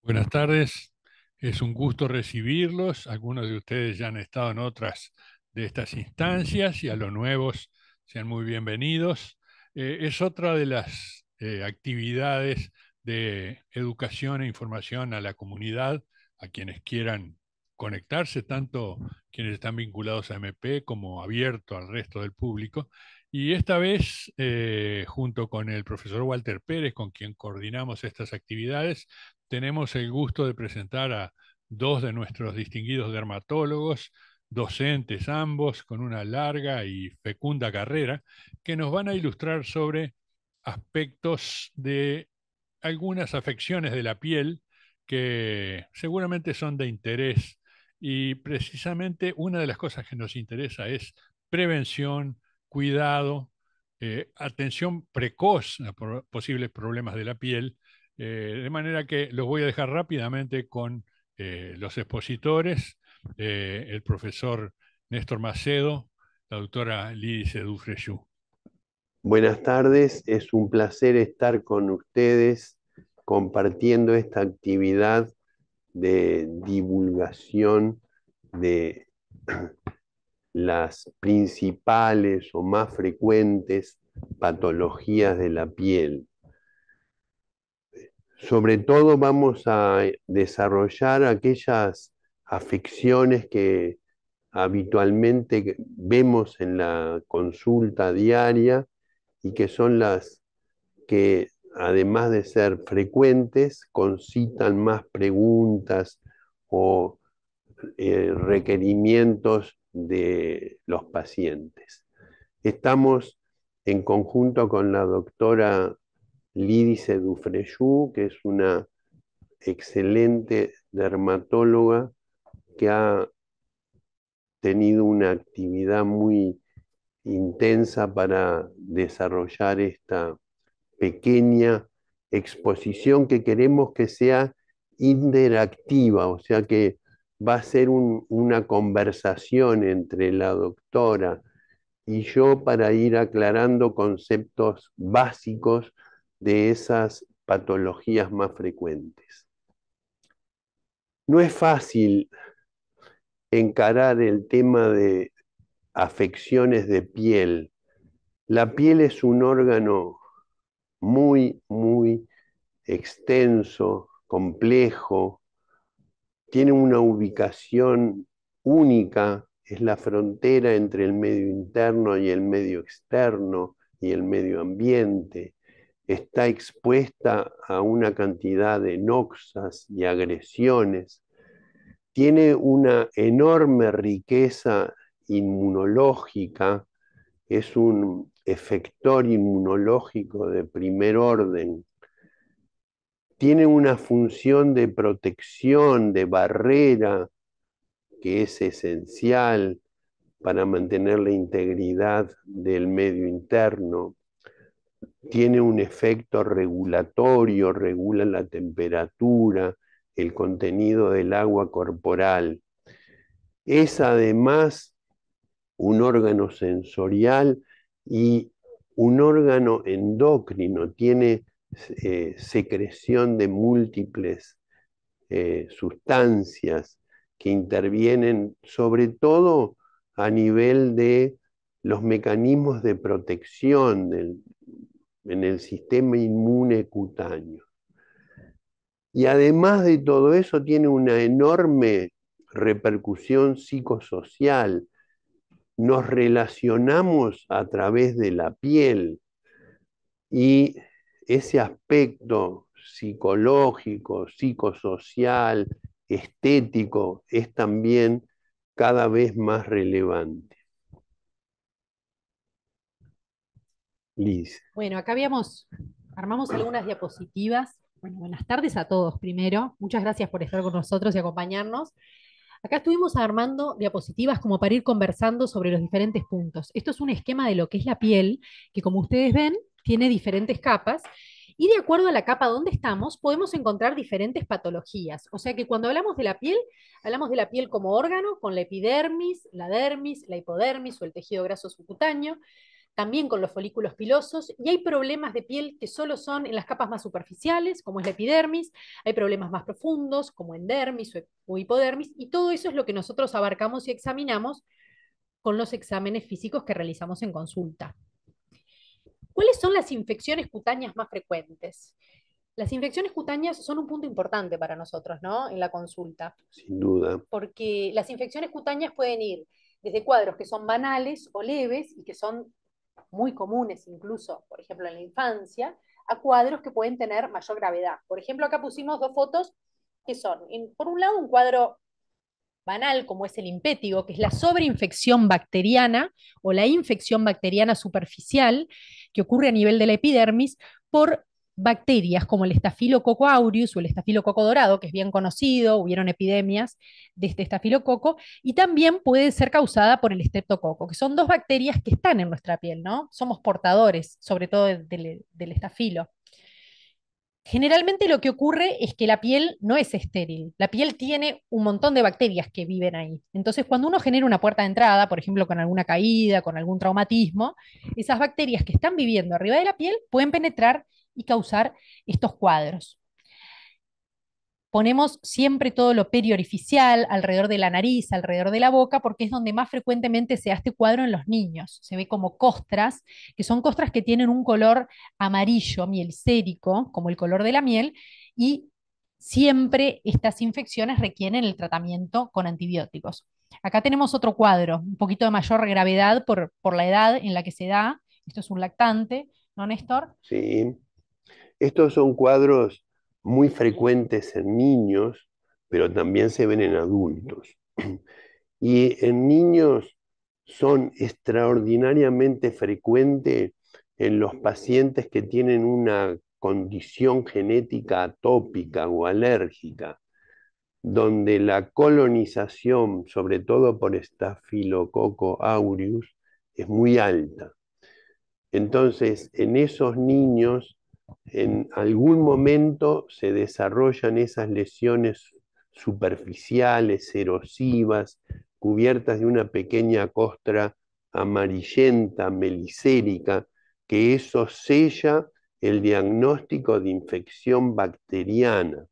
Buenas tardes, es un gusto recibirlos. Algunos de ustedes ya han estado en otras de estas instancias y a los nuevos sean muy bienvenidos. Es otra de las actividades de educación e información a la comunidad, a quienes quieran conectarse, tanto quienes están vinculados a MP como abierto al resto del público. Y esta vez, junto con el profesor Walter Pérez, con quien coordinamos estas actividades, tenemos el gusto de presentar a dos de nuestros distinguidos dermatólogos, docentes ambos, con una larga y fecunda carrera, que nos van a ilustrar sobre aspectos de algunas afecciones de la piel que seguramente son de interés. Y precisamente una de las cosas que nos interesa es prevención, cuidado, atención precoz a posibles problemas de la piel, de manera que los voy a dejar rápidamente con los expositores, el profesor Néstor Macedo, la doctora Lidice Dufrescu. Buenas tardes, es un placer estar con ustedes compartiendo esta actividad de divulgación de las principales o más frecuentes patologías de la piel. Sobre todo vamos a desarrollar aquellas afecciones que habitualmente vemos en la consulta diaria y que son las que, además de ser frecuentes, concitan más preguntas o requerimientos de los pacientes. Estamos en conjunto con la doctora Lidice Dufrescu, que es una excelente dermatóloga que ha tenido una actividad muy intensa para desarrollar esta pequeña exposición que queremos que sea interactiva, o sea que va a ser una conversación entre la doctora y yo para ir aclarando conceptos básicos de esas patologías más frecuentes. No es fácil encarar el tema de afecciones de piel. La piel es un órgano muy extenso, complejo, tiene una ubicación única, es la frontera entre el medio interno y el medio externo y el medio ambiente. Está expuesta a una cantidad de noxas y agresiones. Tiene una enorme riqueza inmunológica, es un efector inmunológico de primer orden, tiene una función de protección, de barrera, que es esencial para mantener la integridad del medio interno. Tiene un efecto regulatorio, regula la temperatura, el contenido del agua corporal. Es además un órgano sensorial y un órgano endocrino, tiene secreción de múltiples sustancias que intervienen sobre todo a nivel de los mecanismos de protección en el sistema inmune cutáneo. Y además de todo eso tiene una enorme repercusión psicosocial. Nos relacionamos a través de la piel y ese aspecto psicológico, psicosocial, estético es también cada vez más relevante. Liz. Bueno, acá armamos algunas diapositivas. Bueno, buenas tardes a todos primero. Muchas gracias por estar con nosotros y acompañarnos. Acá estuvimos armando diapositivas como para ir conversando sobre los diferentes puntos. Esto es un esquema de lo que es la piel, que como ustedes ven, tiene diferentes capas. Y de acuerdo a la capa donde estamos, podemos encontrar diferentes patologías. O sea que cuando hablamos de la piel como órgano, con la epidermis, la dermis, la hipodermis o el tejido graso subcutáneo. también con los folículos pilosos, y hay problemas de piel que solo son en las capas más superficiales, como es la epidermis, hay problemas más profundos, como endermis o hipodermis, y todo eso es lo que nosotros abarcamos y examinamos con los exámenes físicos que realizamos en consulta. ¿Cuáles son las infecciones cutáneas más frecuentes? Las infecciones cutáneas son un punto importante para nosotros, ¿no? En la consulta, sin duda. porque las infecciones cutáneas pueden ir desde cuadros que son banales o leves y que son muy comunes incluso, por ejemplo, en la infancia, a cuadros que pueden tener mayor gravedad. Por ejemplo, acá pusimos dos fotos que son, por un lado, un cuadro banal como es el impétigo, que es la sobreinfección bacteriana o la infección bacteriana superficial que ocurre a nivel de la epidermis por bacterias como el Staphylococcus aureus o el estafilococo dorado, que es bien conocido, hubieron epidemias de este estafilococo, y también puede ser causada por el estreptococo, que son dos bacterias que están en nuestra piel, ¿no? Somos portadores, sobre todo del estafilo. Generalmente lo que ocurre es que la piel no es estéril, la piel tiene un montón de bacterias que viven ahí. Entonces, cuando uno genera una puerta de entrada, por ejemplo, con alguna caída, con algún traumatismo, esas bacterias que están viviendo arriba de la piel pueden penetrar y causar estos cuadros. Ponemos siempre todo lo periorificial alrededor de la nariz, alrededor de la boca, porque es donde más frecuentemente se da este cuadro en los niños. Se ve como costras, que son costras que tienen un color amarillo, mielicérico, como el color de la miel, y siempre estas infecciones requieren el tratamiento con antibióticos. Acá tenemos otro cuadro, un poquito de mayor gravedad por la edad en la que se da. Esto es un lactante, ¿no, Néstor? Sí. Estos son cuadros muy frecuentes en niños, pero también se ven en adultos. Y en niños son extraordinariamente frecuentes en los pacientes que tienen una condición genética atópica o alérgica, donde la colonización, sobre todo por Staphylococcus aureus, es muy alta. Entonces, en esos niños, en algún momento se desarrollan esas lesiones superficiales, erosivas, cubiertas de una pequeña costra amarillenta, melicérica, que eso sella el diagnóstico de infección bacteriana.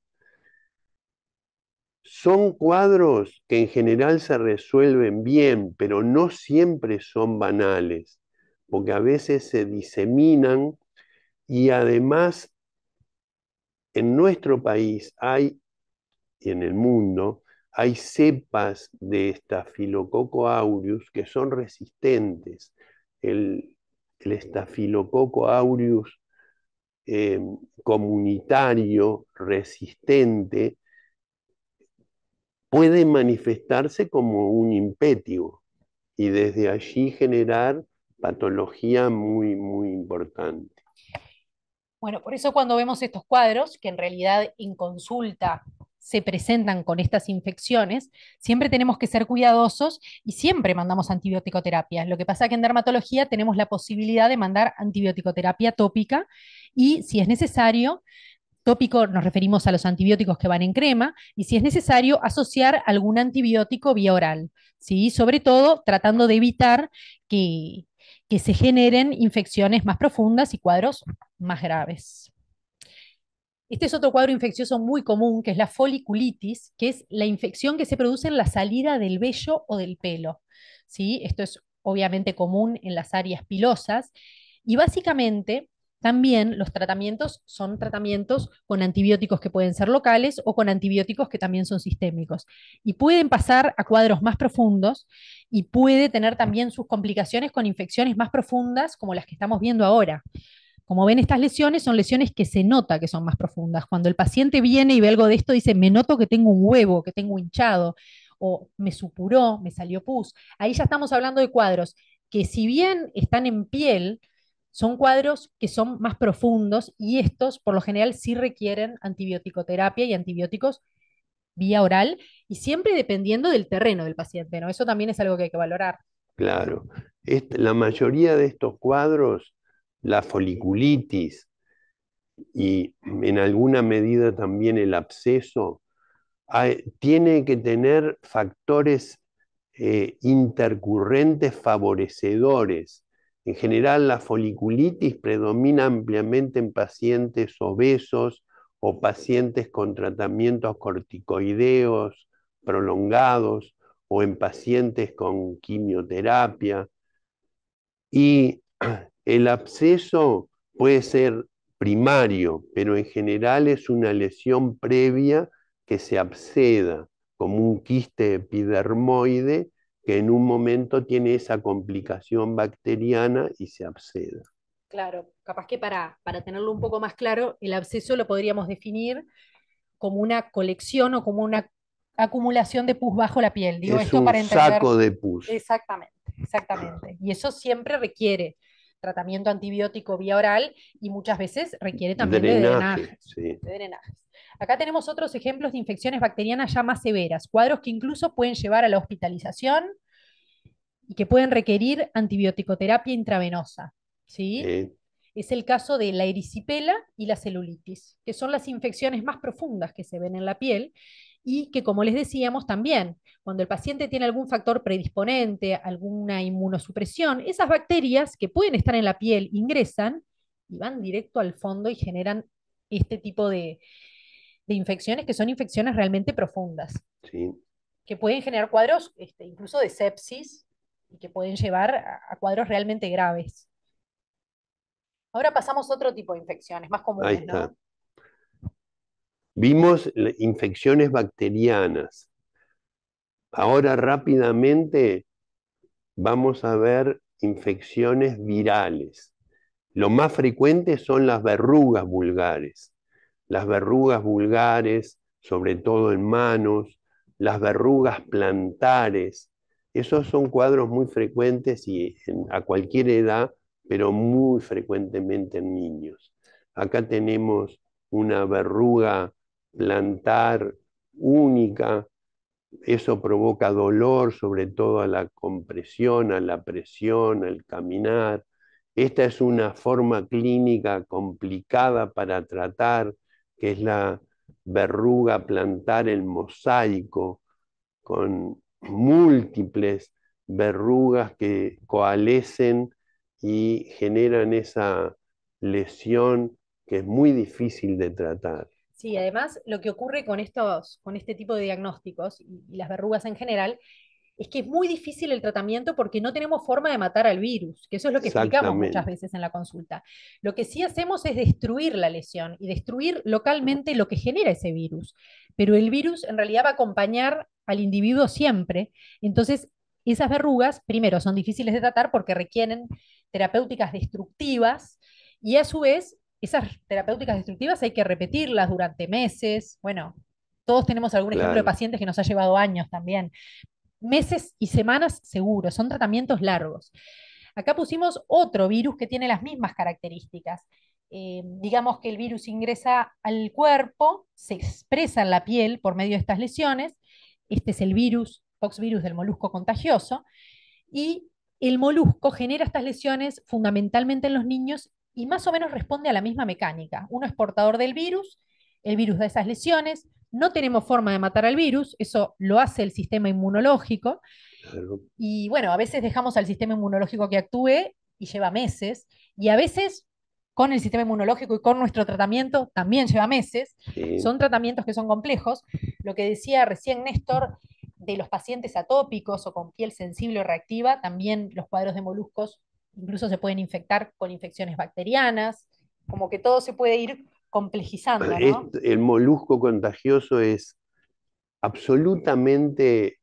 Son cuadros que en general se resuelven bien, pero no siempre son banales, porque a veces se diseminan y además en nuestro país hay, y en el mundo, hay cepas de Staphylococcus aureus que son resistentes. El Staphylococcus aureus comunitario resistente puede manifestarse como un impétigo y desde allí generar patología muy, muy importante. Bueno, por eso cuando vemos estos cuadros, que en realidad en consulta se presentan con estas infecciones, siempre tenemos que ser cuidadosos y siempre mandamos antibiótico-terapia. Lo que pasa es que en dermatología tenemos la posibilidad de mandar antibiótico-terapia tópica y si es necesario, tópico nos referimos a los antibióticos que van en crema, y si es necesario, asociar algún antibiótico vía oral, ¿sí? Sobre todo tratando de evitar que, que se generen infecciones más profundas y cuadros más graves. Este es otro cuadro infeccioso muy común, que es la foliculitis, que es la infección que se produce en la salida del vello o del pelo. ¿Sí? Esto es obviamente común en las áreas pilosas y básicamente también los tratamientos son tratamientos con antibióticos que pueden ser locales o con antibióticos que también son sistémicos. Y pueden pasar a cuadros más profundos y puede tener también sus complicaciones con infecciones más profundas como las que estamos viendo ahora. Como ven, estas lesiones son lesiones que se nota que son más profundas. Cuando el paciente viene y ve algo de esto, dice, me noto que tengo un huevo, que tengo hinchado, o me supuró, me salió pus. Ahí ya estamos hablando de cuadros que si bien están en piel, son cuadros que son más profundos y estos por lo general sí requieren antibiótico-terapia y antibióticos vía oral y siempre dependiendo del terreno del paciente, ¿no? Eso también es algo que hay que valorar. Claro, la mayoría de estos cuadros, la foliculitis y en alguna medida también el absceso, tiene que tener factores intercurrentes favorecedores En general, la foliculitis predomina ampliamente en pacientes obesos o pacientes con tratamientos corticoideos prolongados o en pacientes con quimioterapia. Y el absceso puede ser primario, pero en general es una lesión previa que se absceda, como un quiste epidermoide que en un momento tiene esa complicación bacteriana y se absceda. Claro, capaz que para tenerlo un poco más claro, el absceso lo podríamos definir como una colección o como una acumulación de pus bajo la piel. Digo Es esto un para entender saco de pus, exactamente, exactamente. Y eso siempre requiere tratamiento antibiótico vía oral y muchas veces requiere también drenaje, sí. de drenajes. Acá tenemos otros ejemplos de infecciones bacterianas ya más severas, cuadros que incluso pueden llevar a la hospitalización y que pueden requerir antibiótico-terapia intravenosa. ¿Sí? eh, Es el caso de la erisipela y la celulitis, que son las infecciones más profundas que se ven en la piel y que, como les decíamos, también cuando el paciente tiene algún factor predisponente, alguna inmunosupresión, esas bacterias que pueden estar en la piel ingresan y van directo al fondo y generan este tipo de infecciones que son infecciones realmente profundas, sí. que pueden generar cuadros incluso de sepsis y que pueden llevar a cuadros realmente graves. Ahora pasamos a otro tipo de infecciones más Ahí comunes, está. ¿no? Vimos infecciones bacterianas. Ahora rápidamente vamos a ver infecciones virales. Lo más frecuente son las verrugas vulgares. Las verrugas vulgares, sobre todo en manos, las verrugas plantares. Esos son cuadros muy frecuentes y a cualquier edad, pero muy frecuentemente en niños. Acá tenemos una verruga plantar única. Eso provoca dolor, sobre todo a la compresión, a la presión, al caminar. Esta es una forma clínica complicada para tratar, que es la verruga plantar el mosaico, con múltiples verrugas que coalescen y generan esa lesión que es muy difícil de tratar. Sí, además lo que ocurre con este tipo de diagnósticos y las verrugas en general, es que es muy difícil el tratamiento porque no tenemos forma de matar al virus, que eso es lo que explicamos muchas Exactamente, veces en la consulta. Lo que sí hacemos es destruir la lesión y destruir localmente lo que genera ese virus, pero el virus en realidad va a acompañar al individuo siempre. Entonces, esas verrugas, primero, son difíciles de tratar porque requieren terapéuticas destructivas y a su vez, esas terapéuticas destructivas hay que repetirlas durante meses. Bueno, todos tenemos algún ejemplo de claro. pacientes que nos ha llevado años también, meses y semanas seguro, son tratamientos largos. Acá pusimos otro virus que tiene las mismas características. Digamos que el virus ingresa al cuerpo, se expresa en la piel por medio de estas lesiones. Este es el virus, poxvirus del molusco contagioso, y el molusco genera estas lesiones fundamentalmente en los niños y más o menos responde a la misma mecánica. Uno es portador del virus, el virus da esas lesiones, no tenemos forma de matar al virus, eso lo hace el sistema inmunológico, Claro. y bueno, a veces dejamos al sistema inmunológico que actúe y lleva meses, y a veces con el sistema inmunológico y con nuestro tratamiento también lleva meses. Sí. Son tratamientos que son complejos. Lo que decía recién Néstor de los pacientes atópicos o con piel sensible o reactiva, también los cuadros de moluscos incluso se pueden infectar con infecciones bacterianas, como que todo se puede ir complejizando, ¿no? El molusco contagioso es absolutamente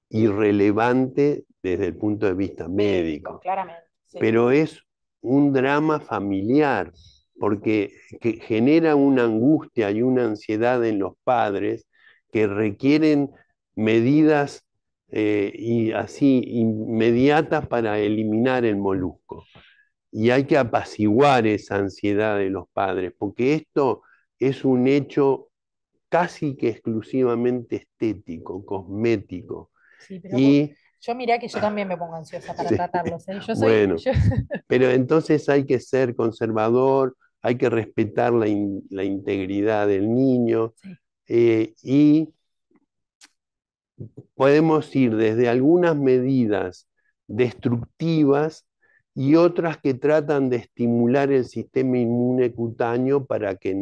irrelevante desde el punto de vista Médico, médico, claramente, sí. pero es un drama familiar porque genera una angustia y una ansiedad en los padres que requieren medidas y así inmediatas para eliminar el molusco. Y hay que apaciguar esa ansiedad de los padres, porque esto es un hecho casi que exclusivamente estético, cosmético. Sí, pero Y yo mirá que yo también me pongo ansiosa para sí, tratarlos, ¿eh? bueno, pero entonces hay que ser conservador, hay que respetar la integridad del niño sí, y podemos ir desde algunas medidas destructivas y otras que tratan de estimular el sistema inmune cutáneo para que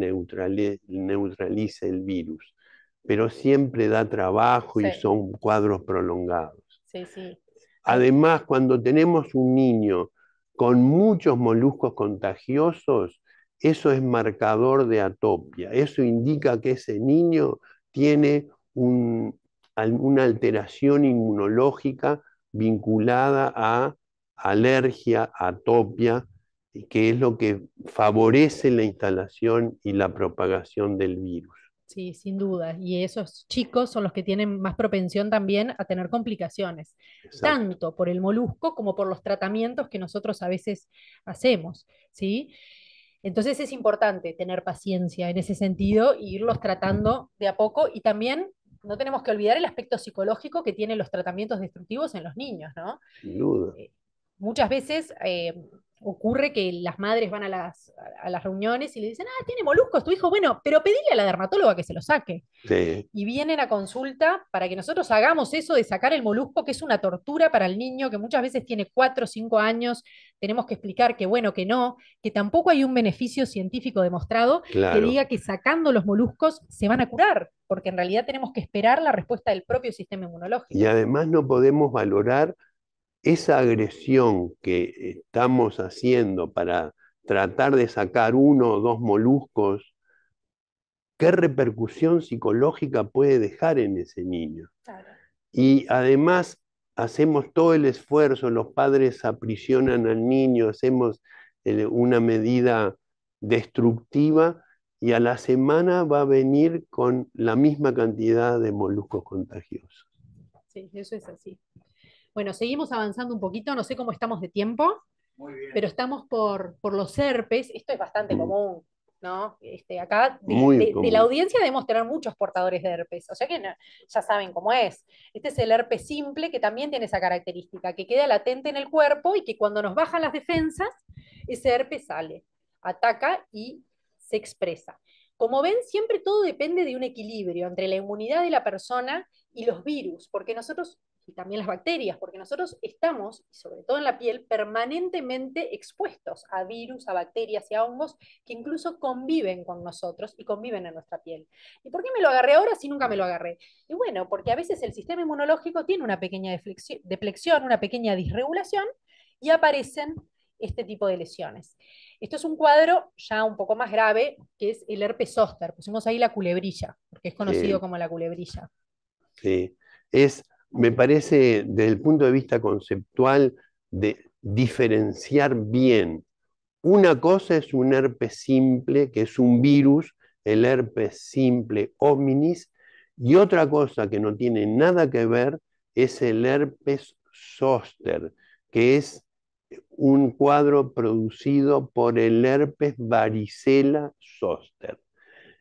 neutralice el virus. Pero siempre da trabajo y Sí, son cuadros prolongados. sí, sí. Además, cuando tenemos un niño con muchos moluscos contagiosos, eso es marcador de atopia. Eso indica que ese niño tiene una alteración inmunológica vinculada a alergia, atopia, que es lo que favorece la instalación y la propagación del virus. Sí, sin duda. Y esos chicos son los que tienen más propensión también a tener complicaciones, Exacto. tanto por el molusco como por los tratamientos que nosotros a veces hacemos, ¿sí? Entonces es importante tener paciencia en ese sentido e irlos tratando de a poco y también no tenemos que olvidar el aspecto psicológico que tienen los tratamientos destructivos en los niños, ¿no? Sin duda. Muchas veces ocurre que las madres van a las reuniones y le dicen, ah, tiene moluscos tu hijo, bueno, pero pedile a la dermatóloga que se lo saque. Sí, Y vienen a consulta para que nosotros hagamos eso de sacar el molusco, que es una tortura para el niño, que muchas veces tiene 4 o 5 años, tenemos que explicar que bueno, que no, que tampoco hay un beneficio científico demostrado que claro. diga que sacando los moluscos se van a curar, porque en realidad tenemos que esperar la respuesta del propio sistema Y inmunológico. además no podemos valorar esa agresión que estamos haciendo para tratar de sacar uno o dos moluscos, ¿qué repercusión psicológica puede dejar en ese niño? Claro. Y además hacemos todo el esfuerzo, los padres aprisionan al niño, hacemos una medida destructiva y a la semana va a venir con la misma cantidad de moluscos contagiosos. Sí, eso es así. Bueno, seguimos avanzando un poquito, no sé cómo estamos de tiempo, pero estamos por los herpes, esto es bastante común, ¿no? Acá Muy de la común. audiencia debemos tener muchos portadores de herpes, o sea que ya saben cómo es. Este es el herpes simple que también tiene esa característica, que queda latente en el cuerpo y que cuando nos bajan las defensas, ese herpes sale, ataca y se expresa. Como ven, siempre todo depende de un equilibrio entre la inmunidad de la persona y los virus, porque nosotros y también las bacterias, porque nosotros estamos, sobre todo en la piel, permanentemente expuestos a virus, a bacterias y a hongos que incluso conviven con nosotros y conviven en nuestra piel. ¿Y por qué me lo agarré ahora si nunca me lo agarré? Y bueno, porque a veces el sistema inmunológico tiene una pequeña deflexión, una pequeña disregulación y aparecen este tipo de lesiones. Esto es un cuadro ya un poco más grave, que es el herpes zóster. Pusimos ahí la culebrilla, porque es conocido Sí, como la culebrilla. sí. Me parece, desde el punto de vista conceptual, de diferenciar bien. Una cosa es un herpes simple, que es un virus, el herpes simple hominis, y otra cosa que no tiene nada que ver es el herpes zóster, que es un cuadro producido por el herpes varicela zóster.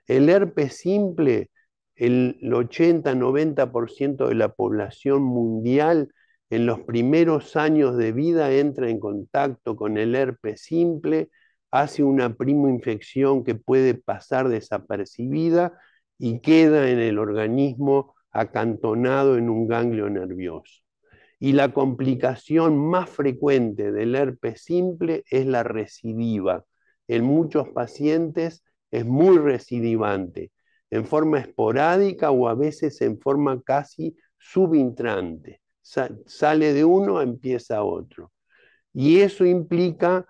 El herpes simple, el 80-90% de la población mundial en los primeros años de vida entra en contacto con el herpes simple, hace una primoinfección que puede pasar desapercibida y queda en el organismo acantonado en un ganglio nervioso. Y la complicación más frecuente del herpes simple es la recidiva. En muchos pacientes es muy recidivante, en forma esporádica o a veces en forma casi subintrante. Sale de uno, empieza otro. Y eso implica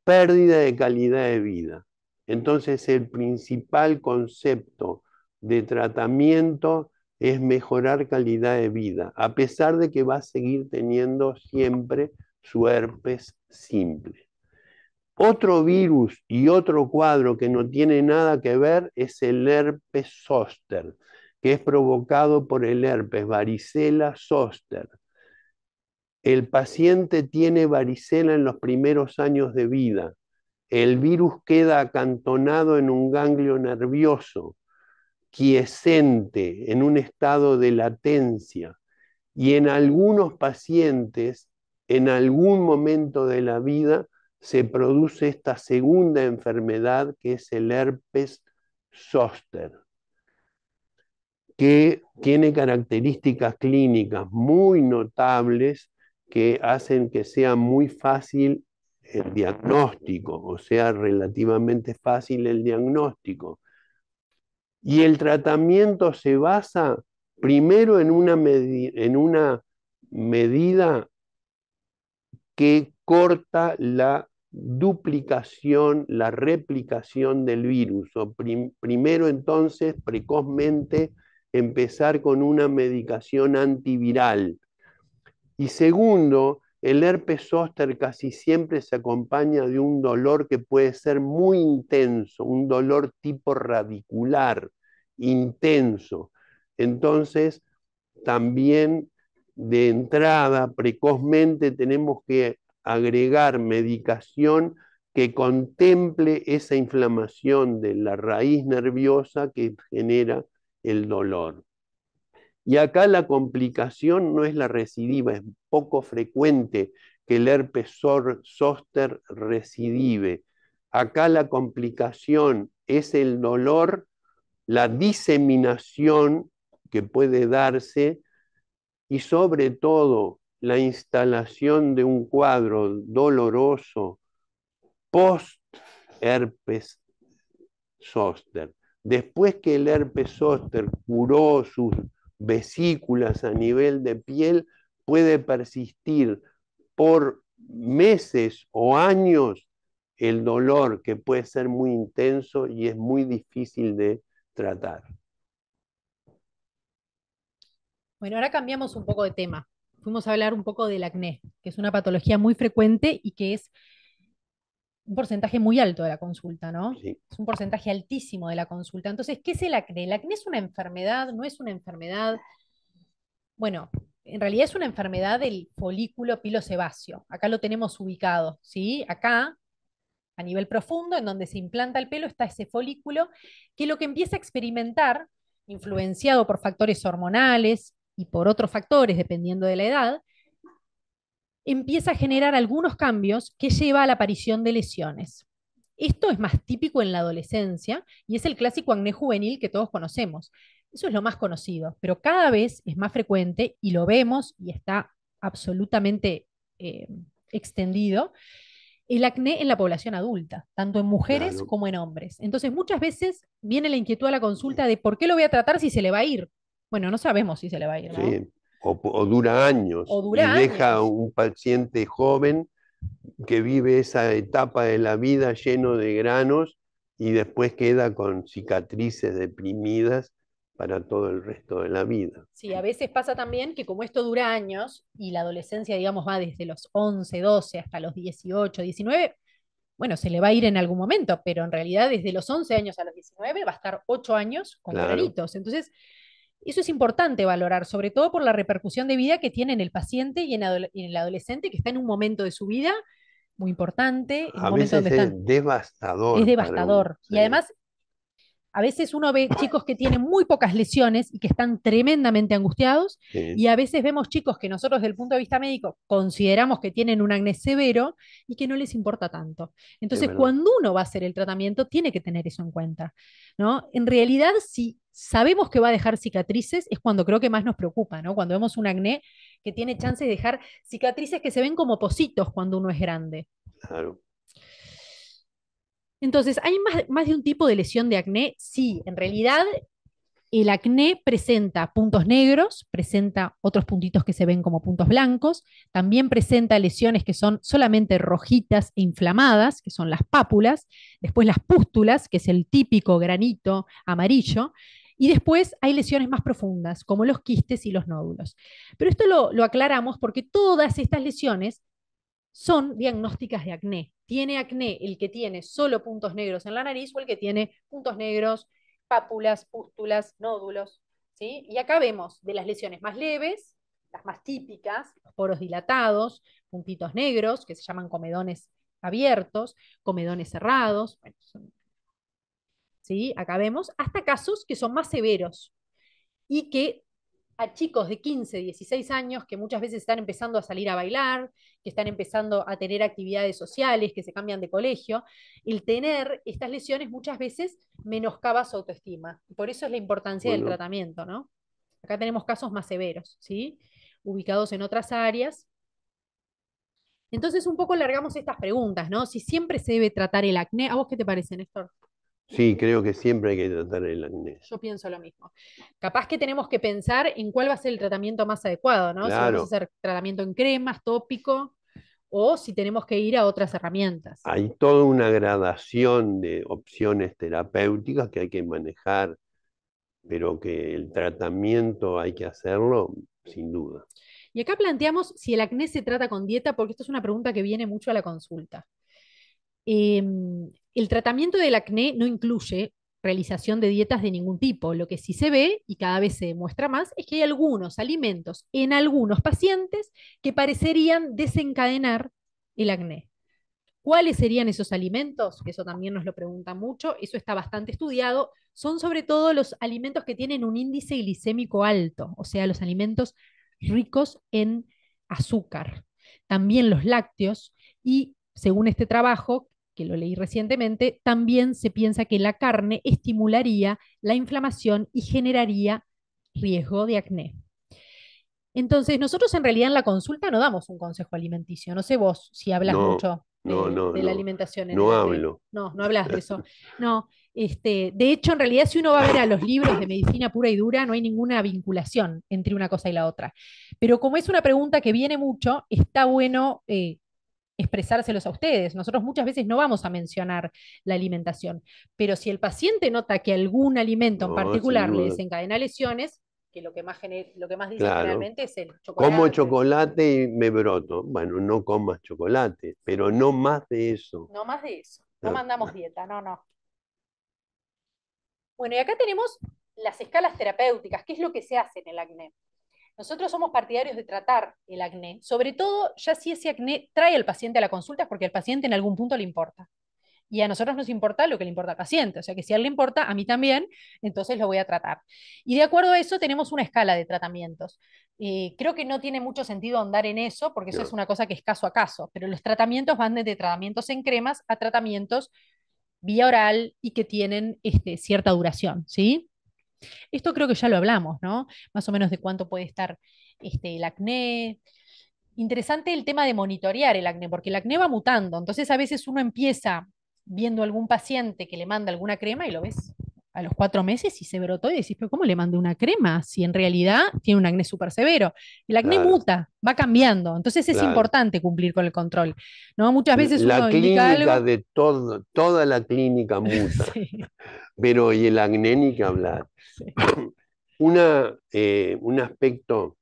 pérdida de calidad de vida. Entonces, el principal concepto de tratamiento es mejorar calidad de vida, a pesar de que va a seguir teniendo siempre su herpes simple. Otro virus y otro cuadro que no tiene nada que ver es el herpes zóster, que es provocado por el herpes varicela zóster. El paciente tiene varicela en los primeros años de vida. El virus queda acantonado en un ganglio nervioso, quiescente, en un estado de latencia. Y en algunos pacientes, en algún momento de la vida, se produce esta segunda enfermedad que es el herpes zóster, que tiene características clínicas muy notables que hacen que sea muy fácil el diagnóstico, o sea, relativamente fácil el diagnóstico. Y el tratamiento se basa primero en una medida que corta la duplicación, la replicación del virus. O primero entonces, precozmente, empezar con una medicación antiviral. Y segundo, el herpes zóster casi siempre se acompaña de un dolor que puede ser muy intenso, un dolor tipo radicular, intenso. Entonces, también de entrada, precozmente, tenemos que agregar medicación que contemple esa inflamación de la raíz nerviosa que genera el dolor. Y acá la complicación no es la recidiva, es poco frecuente que el herpes zóster recidive. Acá la complicación es el dolor, la diseminación que puede darse y sobre todo la instalación de un cuadro doloroso post-herpes zóster. Después que el herpes zóster curó sus vesículas a nivel de piel, puede persistir por meses o años el dolor, que puede ser muy intenso y es muy difícil de tratar. Bueno, ahora cambiamos un poco de tema. Fuimos a hablar un poco del acné, que es una patología muy frecuente y que es un porcentaje muy alto de la consulta, ¿no? ¿Sí? Es un porcentaje altísimo de la consulta. Entonces, ¿qué es el acné? ¿El acné es una enfermedad? ¿No es una enfermedad? Bueno, en realidad es una enfermedad del folículo pilosebáceo. Acá lo tenemos ubicado, ¿sí? Acá, a nivel profundo, en donde se implanta el pelo, está ese folículo que lo que empieza a experimentar, influenciado por factores hormonales y por otros factores, dependiendo de la edad, empieza a generar algunos cambios que lleva a la aparición de lesiones. Esto es más típico en la adolescencia y es el clásico acné juvenil que todos conocemos. Eso es lo más conocido, pero cada vez es más frecuente y lo vemos y está absolutamente eh, extendido el acné en la población adulta, tanto en mujeres Claro. como en hombres. Entonces, muchas veces viene la inquietud a la consulta de ¿por qué lo voy a tratar si se le va a ir? Bueno, no sabemos si se le va a ir, ¿no? Sí. O dura O años y dura deja años. un paciente joven que vive esa etapa de la vida lleno de granos y después queda con cicatrices deprimidas para todo el resto de la vida. Sí, a veces pasa también que como esto dura años y la adolescencia, digamos, va desde los 11, 12 hasta los 18, 19, bueno, se le va a ir en algún momento, pero en realidad desde los 11 años a los 19 va a estar 8 años con Claro, granitos. Entonces, eso es importante valorar, sobre todo por la repercusión de vida que tiene en el paciente y en el adolescente que está en un momento de su vida muy importante, en un a momento donde veces es están. Es devastador para un... devastador. Y Sí, además a veces uno ve chicos que tienen muy pocas lesiones y que están tremendamente angustiados, sí, y a veces vemos chicos que nosotros desde el punto de vista médico consideramos que tienen un acné severo y que no les importa tanto. es Entonces, verdad. cuando uno va a hacer el tratamiento, tiene que tener eso en cuenta, ¿no? En realidad, si sabemos que va a dejar cicatrices, es cuando creo que más nos preocupa, ¿no? Cuando vemos un acné que tiene chance de dejar cicatrices que se ven como pocitos cuando uno es grande. Claro. Entonces, ¿hay más de un tipo de lesión de acné? Sí, en realidad el acné presenta puntos negros, presenta otros puntitos que se ven como puntos blancos, también presenta lesiones que son solamente rojitas e inflamadas, que son las pápulas, después las pústulas, que es el típico granito amarillo, y después hay lesiones más profundas, como los quistes y los nódulos. Pero esto lo aclaramos porque todas estas lesiones son diagnósticas de acné. Tiene acné el que tiene solo puntos negros en la nariz o el que tiene puntos negros, pápulas, pústulas, nódulos. ¿Sí? Y acá vemos de las lesiones más leves, las más típicas, los poros dilatados, puntitos negros, que se llaman comedones abiertos, comedones cerrados. Bueno, ¿sí? Acá vemos hasta casos que son más severos y que a chicos de 15, 16 años que muchas veces están empezando a salir a bailar, que están empezando a tener actividades sociales, que se cambian de colegio, el tener estas lesiones muchas veces menoscaba su autoestima. Por eso es la importancia del Bueno, tratamiento, ¿no? Acá tenemos casos más severos, ¿sí? Ubicados en otras áreas. Entonces un poco largamos estas preguntas, ¿no? Si siempre se debe tratar el acné, ¿a vos qué te parece, Néstor? Sí, creo que siempre hay que tratar el acné. Yo pienso lo mismo. Capaz que tenemos que pensar en cuál va a ser el tratamiento más adecuado, ¿no? Si vamos a Claro, hacer tratamiento en cremas, tópico, o si tenemos que ir a otras herramientas. hay toda una gradación de opciones terapéuticas que hay que manejar, pero que el tratamiento hay que hacerlo sin duda. Y acá planteamos si el acné se trata con dieta, porque esto es una pregunta que viene mucho a la consulta. El tratamiento del acné no incluye realización de dietas de ningún tipo. Lo que sí se ve, y cada vez se demuestra más, es que hay algunos alimentos en algunos pacientes que parecerían desencadenar el acné. ¿Cuáles serían esos alimentos? Que eso también nos lo preguntan mucho, eso está bastante estudiado. Son sobre todo los alimentos que tienen un índice glicémico alto, o sea, los alimentos ricos en azúcar. También los lácteos y, según este trabajo, que lo leí recientemente, también se piensa que la carne estimularía la inflamación y generaría riesgo de acné. Entonces, nosotros en realidad en la consulta no damos un consejo alimenticio. No sé vos si hablas No, mucho no, no, de la no, alimentación en el no acné. hablo. No, no hablas de eso. No, de hecho, en realidad, si uno va a ver a los libros de medicina pura y dura, no hay ninguna vinculación entre una cosa y la otra. Pero como es una pregunta que viene mucho, está bueno expresárselos a ustedes. Nosotros muchas veces no vamos a mencionar la alimentación, pero si el paciente nota que algún alimento en No, sin particular le duda. desencadena lesiones, que lo que más dicen Claro. generalmente es el Como chocolate. chocolate y me broto. Bueno, no comas chocolate, pero no más de eso. No más de eso. No No. mandamos dieta, no, no. Bueno, y acá tenemos las escalas terapéuticas. ¿Qué es lo que se hace en el acné? Nosotros somos partidarios de tratar el acné, sobre todo ya si ese acné trae al paciente a la consulta es porque al paciente en algún punto le importa. Y a nosotros nos importa lo que le importa al paciente. O sea que si a él le importa, a mí también, entonces lo voy a tratar. Y de acuerdo a eso tenemos una escala de tratamientos. Creo que no tiene mucho sentido ahondar en eso, porque eso es No. una cosa que es caso a caso, pero los tratamientos van desde tratamientos en cremas a tratamientos vía oral y que tienen cierta duración, ¿sí? Esto creo que ya lo hablamos, ¿no? Más o menos de cuánto puede estar el acné. Interesante el tema de monitorear el acné, porque el acné va mutando. Entonces, a veces uno empieza viendo algún paciente que le manda alguna crema y lo ves a los 4 meses y se brotó y decís, pero ¿cómo le mandé una crema? Si en realidad tiene un acné súper severo. El acné Claro, muta, va cambiando. Entonces es claro. importante cumplir con el control. ¿No? Muchas veces La uno indica clínica algo. de todo, toda la clínica muta, Sí, pero y el acné ni que hablar. sí. Un aspecto,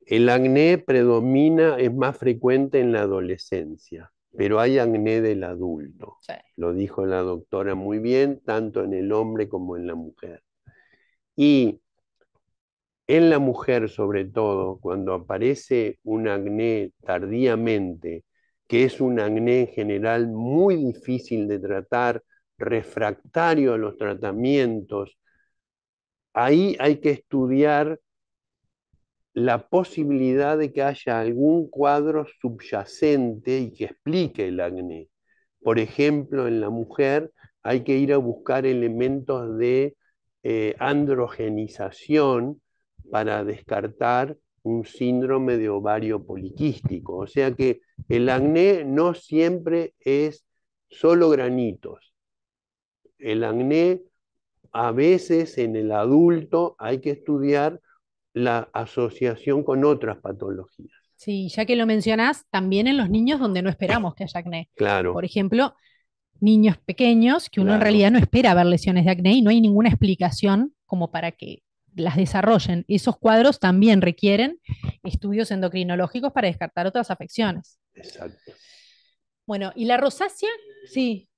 el acné predomina, es más frecuente en la adolescencia, pero hay acné del adulto. Sí. Lo dijo la doctora muy bien, tanto en el hombre como en la mujer. Y en la mujer, sobre todo, cuando aparece un acné tardíamente, que es un acné en general muy difícil de tratar, refractario a los tratamientos, ahí hay que estudiar la posibilidad de que haya algún cuadro subyacente y que explique el acné. Por ejemplo, en la mujer hay que ir a buscar elementos de androgenización para descartar un síndrome de ovario poliquístico. O sea que el acné no siempre es solo granitos. El acné a veces en el adulto hay que estudiar la asociación con otras patologías. Sí, ya que lo mencionás, también en los niños donde no esperamos que haya acné. Por Claro, ejemplo, niños pequeños que uno en claro, realidad no espera ver lesiones de acné y no hay ninguna explicación como para que las desarrollen. Esos cuadros también requieren estudios endocrinológicos para descartar otras afecciones. exacto. Bueno, ¿y la rosácea? Sí,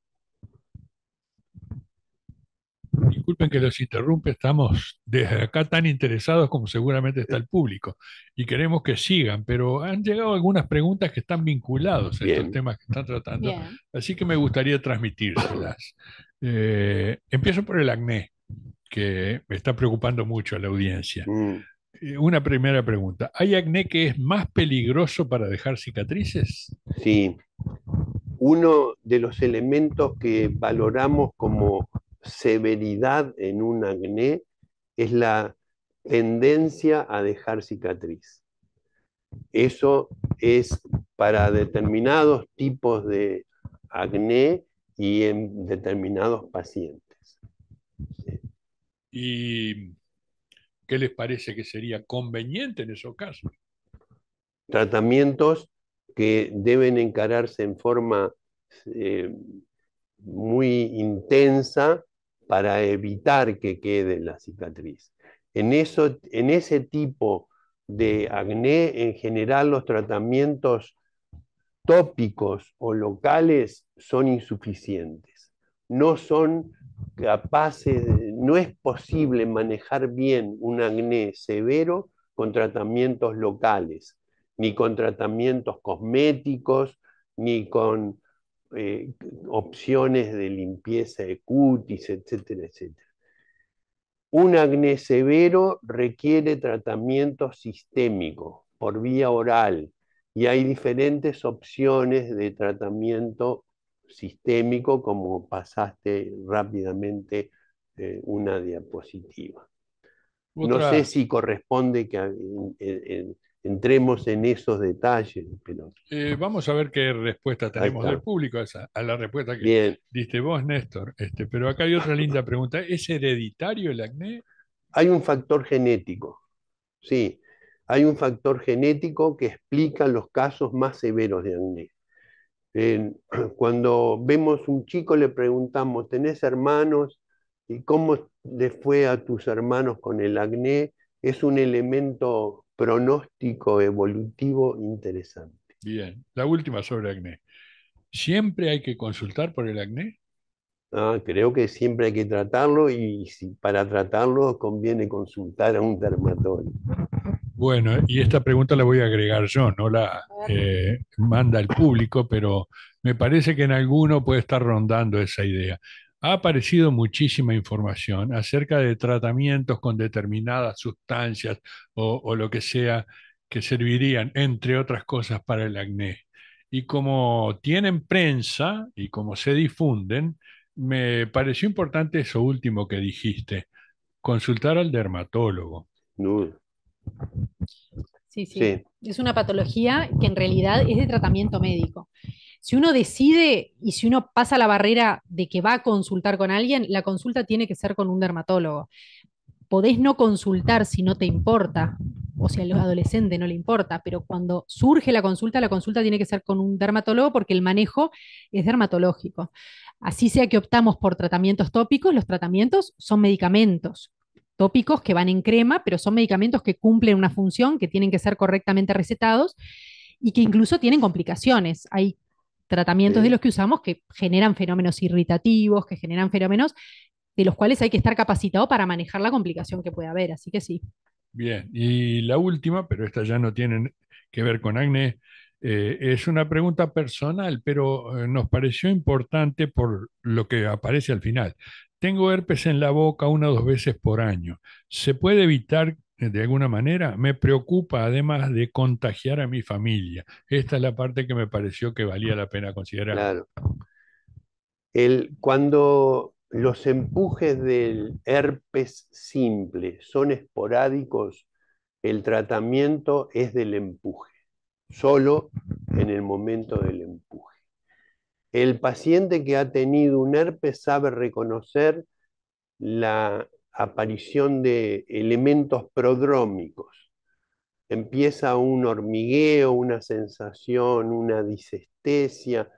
Disculpen que los interrumpe, estamos desde acá tan interesados como seguramente está el público y queremos que sigan, pero han llegado algunas preguntas que están vinculados a estos Bien. temas que están tratando, bien. así que me gustaría transmitírselas. Empiezo por el acné, que me está preocupando mucho a la audiencia. Mm, Una primera pregunta, ¿hay acné que es más peligroso para dejar cicatrices? sí, uno de los elementos que valoramos como severidad en un acné es la tendencia a dejar cicatriz. Eso es para determinados tipos de acné y en determinados pacientes. ¿Y qué les parece que sería conveniente en esos casos? Tratamientos que deben encararse en forma eh, muy intensa para evitar que quede la cicatriz. En ese tipo de acné, en general los tratamientos tópicos o locales son insuficientes. No son capaces, no es posible manejar bien un acné severo con tratamientos locales, ni con tratamientos cosméticos, ni con eh, opciones de limpieza de cutis, etcétera, etcétera. Un acné severo requiere tratamiento sistémico por vía oral y hay diferentes opciones de tratamiento sistémico, como pasaste rápidamente una diapositiva. No sé Otra, si corresponde que entremos en esos detalles, pero vamos a ver qué respuesta ahí tenemos del está. público a la respuesta que Bien, diste vos, Néstor. Pero acá hay otra linda pregunta. ¿Es hereditario el acné? hay un factor genético, sí, hay un factor genético que explica los casos más severos de acné. Cuando vemos un chico le preguntamos, ¿tenés hermanos? ¿Y cómo le fue a tus hermanos con el acné? Es un elemento pronóstico evolutivo interesante. Bien. La última sobre acné. ¿Siempre hay que consultar por el acné? Creo que siempre hay que tratarlo y para tratarlo conviene consultar a un dermatólogo. Bueno, y esta pregunta la voy a agregar yo, no la manda el público, pero me parece que en alguno puede estar rondando esa idea. Ha aparecido muchísima información acerca de tratamientos con determinadas sustancias o lo que sea que servirían, entre otras cosas, para el acné. Y como tienen prensa y como se difunden, me pareció importante eso último que dijiste, consultar al dermatólogo. No, Sí, sí. sí, Es una patología que en realidad es de tratamiento médico. Si uno decide y si uno pasa la barrera de que va a consultar con alguien, la consulta tiene que ser con un dermatólogo. Podés no consultar si no te importa, o si al adolescente no le importa, pero cuando surge la consulta tiene que ser con un dermatólogo porque el manejo es dermatológico. Así sea que optamos por tratamientos tópicos, los tratamientos son medicamentos tópicos que van en crema, pero son medicamentos que cumplen una función, que tienen que ser correctamente recetados y que incluso tienen complicaciones. Hay tratamientos de sí. los que usamos que generan fenómenos irritativos, que generan fenómenos de los cuales hay que estar capacitado para manejar la complicación que puede haber. Así que sí. Bien, y la última, pero esta ya no tiene que ver con acné, es una pregunta personal, pero nos pareció importante por lo que aparece al final. Tengo herpes en la boca 1 o 2 veces por año. ¿Se puede evitar de alguna manera? Me preocupa además de contagiar a mi familia. Esta es la parte que me pareció que valía la pena considerar. Claro. Cuando los empujes del herpes simple son esporádicos, el tratamiento es del empuje, solo en el momento del empuje. El paciente que ha tenido un herpes sabe reconocer la aparición de elementos prodrómicos. Empieza un hormigueo, una sensación, una disestesia,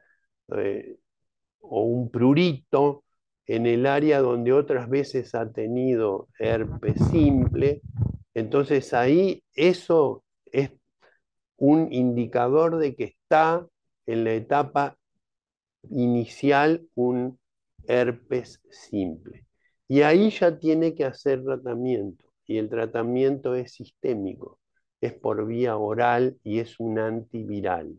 eh, o un prurito en el área donde otras veces ha tenido herpes simple. Entonces ahí eso es un indicador de que está en la etapa inicial un herpes simple. Y ahí ya tiene que hacer tratamiento. Y el tratamiento es sistémico, es por vía oral y es un antiviral.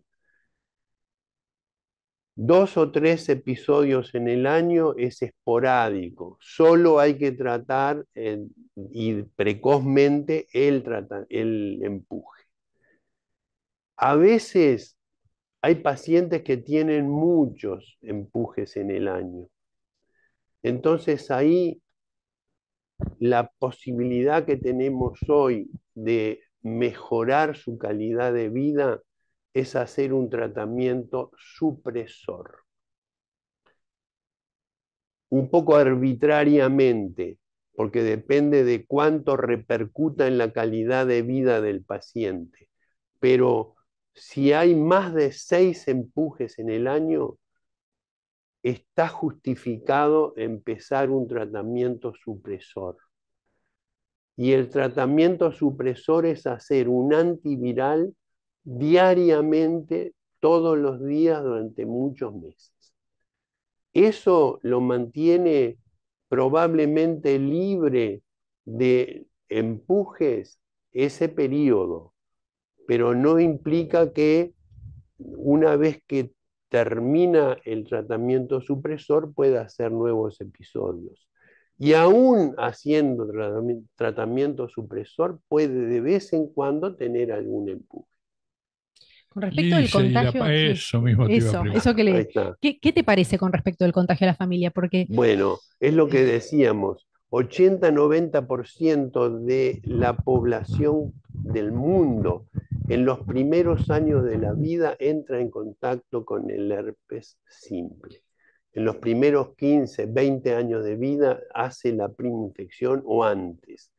2 o 3 episodios en el año es esporádico. Solo hay que tratar y precozmente el empuje. A veces hay pacientes que tienen muchos empujes en el año. Entonces ahí la posibilidad que tenemos hoy de mejorar su calidad de vida es hacer un tratamiento supresor. Un poco arbitrariamente, porque depende de cuánto repercuta en la calidad de vida del paciente. Pero si hay más de 6 empujes en el año, está justificado empezar un tratamiento supresor. Y el tratamiento supresor es hacer un antiviral diariamente, todos los días, durante muchos meses. Eso lo mantiene probablemente libre de empujes ese periodo, pero no implica que una vez que termina el tratamiento supresor pueda hacer nuevos episodios. Y aún haciendo tratamiento supresor puede de vez en cuando tener algún empuje. Con respecto del contagio, eso mismo te iba a preguntar. ¿Qué te parece con respecto del contagio a la familia? Porque bueno, es lo que decíamos, 80-90% de la población del mundo en los primeros años de la vida entra en contacto con el herpes simple. En los primeros 15-20 años de vida hace la primera infección o antes.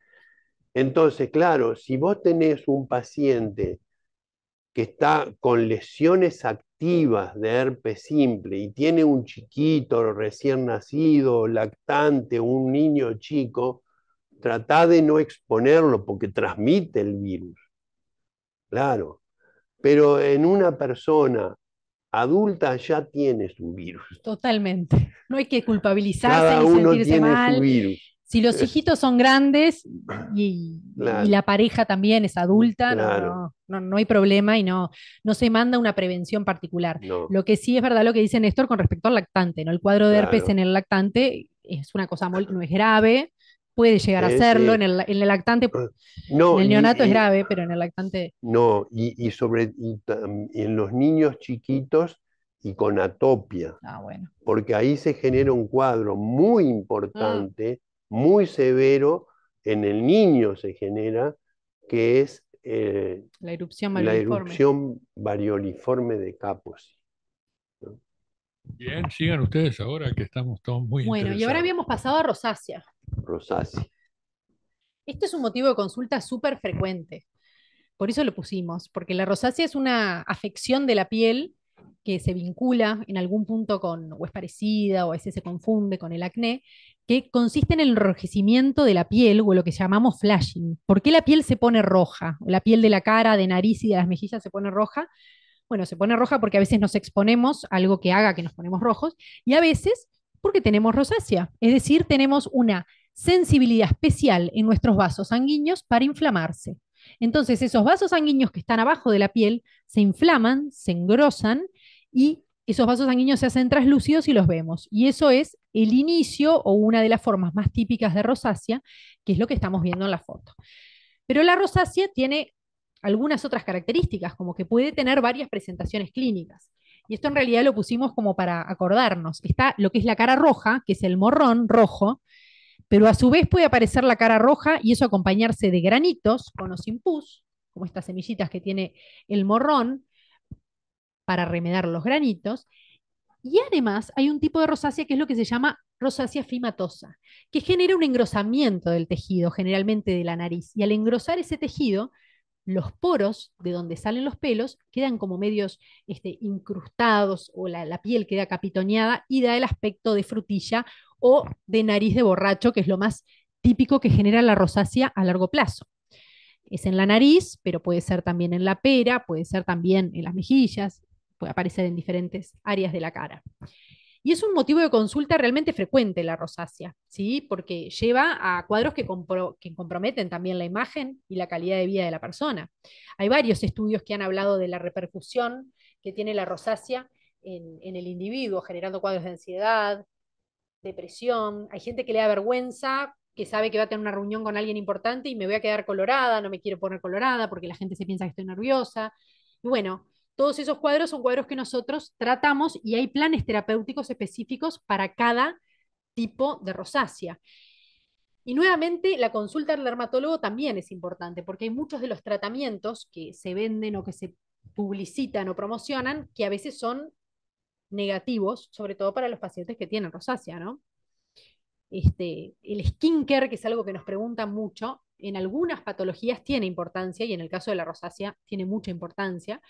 Entonces, claro, si vos tenés un paciente que está con lesiones activas de herpes simple y tiene un chiquito recién nacido, lactante, un niño chico, trata de no exponerlo porque transmite el virus. Claro, pero en una persona adulta ya tiene su virus. Totalmente. No hay que culpabilizarse Cada ni uno sentirse tiene mal. su virus. Si los hijitos son grandes Claro. y la pareja también es adulta, Claro. no hay problema y no se manda una prevención particular. No. Lo que sí es verdad lo que dice Néstor con respecto al lactante, ¿no? El cuadro de herpes Claro. en el lactante es una cosa no es grave, puede llegar a serlo, sí. en el lactante, No, en el neonato es grave, pero en el lactante... No, y en los niños chiquitos y con atopia, bueno. porque ahí se genera un cuadro muy importante, muy severo, en el niño se genera, que es la erupción la varioliforme. erupción varioliforme de Kaposi. ¿no? Bien, sigan ustedes ahora que estamos todos muy interesados. Y ahora habíamos pasado a rosácea. Rosácea. Este es un motivo de consulta súper frecuente. Por eso lo pusimos, porque la rosácea es una afección de la piel que se vincula en algún punto con, o es parecida, o a veces se confunde con el acné, que consiste en el enrojecimiento de la piel, o lo que llamamos flashing. ¿Por qué la piel se pone roja? La piel de la cara, de nariz y de las mejillas se pone roja. Bueno, se pone roja porque a veces nos exponemos a algo que haga que nos ponemos rojos, y a veces porque tenemos rosácea, es decir, tenemos una sensibilidad especial en nuestros vasos sanguíneos para inflamarse. Entonces, esos vasos sanguíneos que están abajo de la piel se inflaman, se engrosan y esos vasos sanguíneos se hacen translúcidos y los vemos. Y eso es el inicio o una de las formas más típicas de rosácea, que es lo que estamos viendo en la foto. Pero la rosácea tiene algunas otras características, como que puede tener varias presentaciones clínicas. Y esto en realidad lo pusimos como para acordarnos. Está lo que es la cara roja, que es el morrón rojo, pero a su vez puede aparecer la cara roja y eso acompañarse de granitos con o sin pus, como estas semillitas que tiene el morrón, para remedar los granitos. Y además hay un tipo de rosácea que es lo que se llama rosácea fimatosa, que genera un engrosamiento del tejido, generalmente de la nariz. Y al engrosar ese tejido, los poros de donde salen los pelos quedan como medios incrustados o la piel queda capitoneada y da el aspecto de frutilla o de nariz de borracho, que es lo más típico que genera la rosácea a largo plazo. Es en la nariz, pero puede ser también en la pera, puede ser también en las mejillas, puede aparecer en diferentes áreas de la cara. Y es un motivo de consulta realmente frecuente la rosácea, ¿sí? Porque lleva a cuadros que comprometen también la imagen y la calidad de vida de la persona. Hay varios estudios que han hablado de la repercusión que tiene la rosácea en el individuo, generando cuadros de ansiedad, depresión. Hay gente que le da vergüenza, que sabe que va a tener una reunión con alguien importante y me voy a quedar colorada, no me quiero poner colorada porque la gente se piensa que estoy nerviosa. Y bueno, todos esos cuadros son cuadros que nosotros tratamos y hay planes terapéuticos específicos para cada tipo de rosácea. Y nuevamente, la consulta al dermatólogo también es importante, porque hay muchos de los tratamientos que se venden o que se publicitan o promocionan que a veces son negativos, sobre todo para los pacientes que tienen rosácea, ¿no? El skincare, que es algo que nos preguntan mucho, en algunas patologías tiene importancia, y en el caso de la rosácea tiene mucha importancia,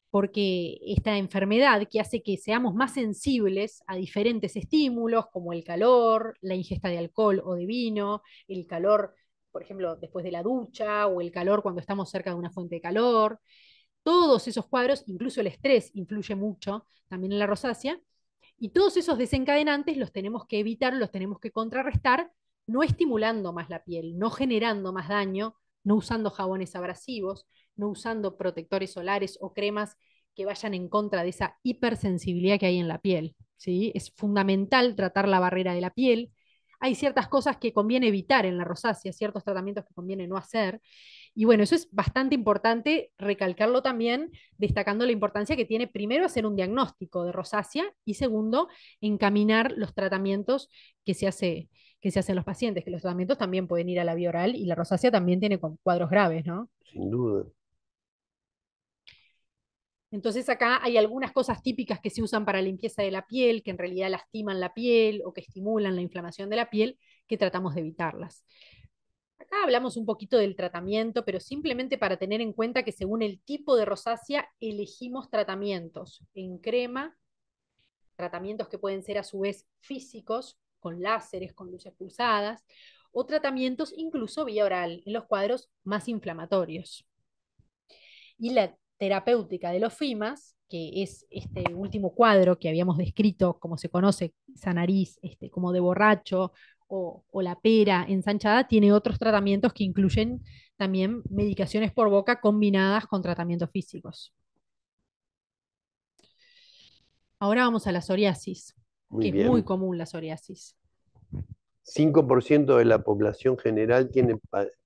porque esta enfermedad que hace que seamos más sensibles a diferentes estímulos, como el calor, la ingesta de alcohol o de vino, el calor, por ejemplo, después de la ducha, o el calor cuando estamos cerca de una fuente de calor, todos esos cuadros, incluso el estrés influye mucho también en la rosácea, y todos esos desencadenantes los tenemos que evitar, los tenemos que contrarrestar, no estimulando más la piel, no generando más daño, no usando jabones abrasivos, no usando protectores solares o cremas que vayan en contra de esa hipersensibilidad que hay en la piel. ¿Sí? Es fundamental tratar la barrera de la piel. Hay ciertas cosas que conviene evitar en la rosácea, ciertos tratamientos que conviene no hacer. Y bueno, eso es bastante importante recalcarlo también, destacando la importancia que tiene primero hacer un diagnóstico de rosácea y segundo, encaminar los tratamientos que se hacen los pacientes, que los tratamientos también pueden ir a la vía oral y la rosácea también tiene cuadros graves, ¿no? Sin duda. Entonces acá hay algunas cosas típicas que se usan para limpieza de la piel, que en realidad lastiman la piel o que estimulan la inflamación de la piel, que tratamos de evitarlas. Acá hablamos un poquito del tratamiento, pero simplemente para tener en cuenta que según el tipo de rosácea elegimos tratamientos en crema, tratamientos que pueden ser a su vez físicos, con láseres, con luces pulsadas, o tratamientos incluso vía oral, en los cuadros más inflamatorios. Y la terapéutica de los FIMAS, que es este último cuadro que habíamos descrito, como se conoce, esa nariz como de borracho o la pera ensanchada, tiene otros tratamientos que incluyen también medicaciones por boca combinadas con tratamientos físicos. Ahora vamos a la psoriasis, Muy que es muy bien. común la psoriasis. 5% de la población general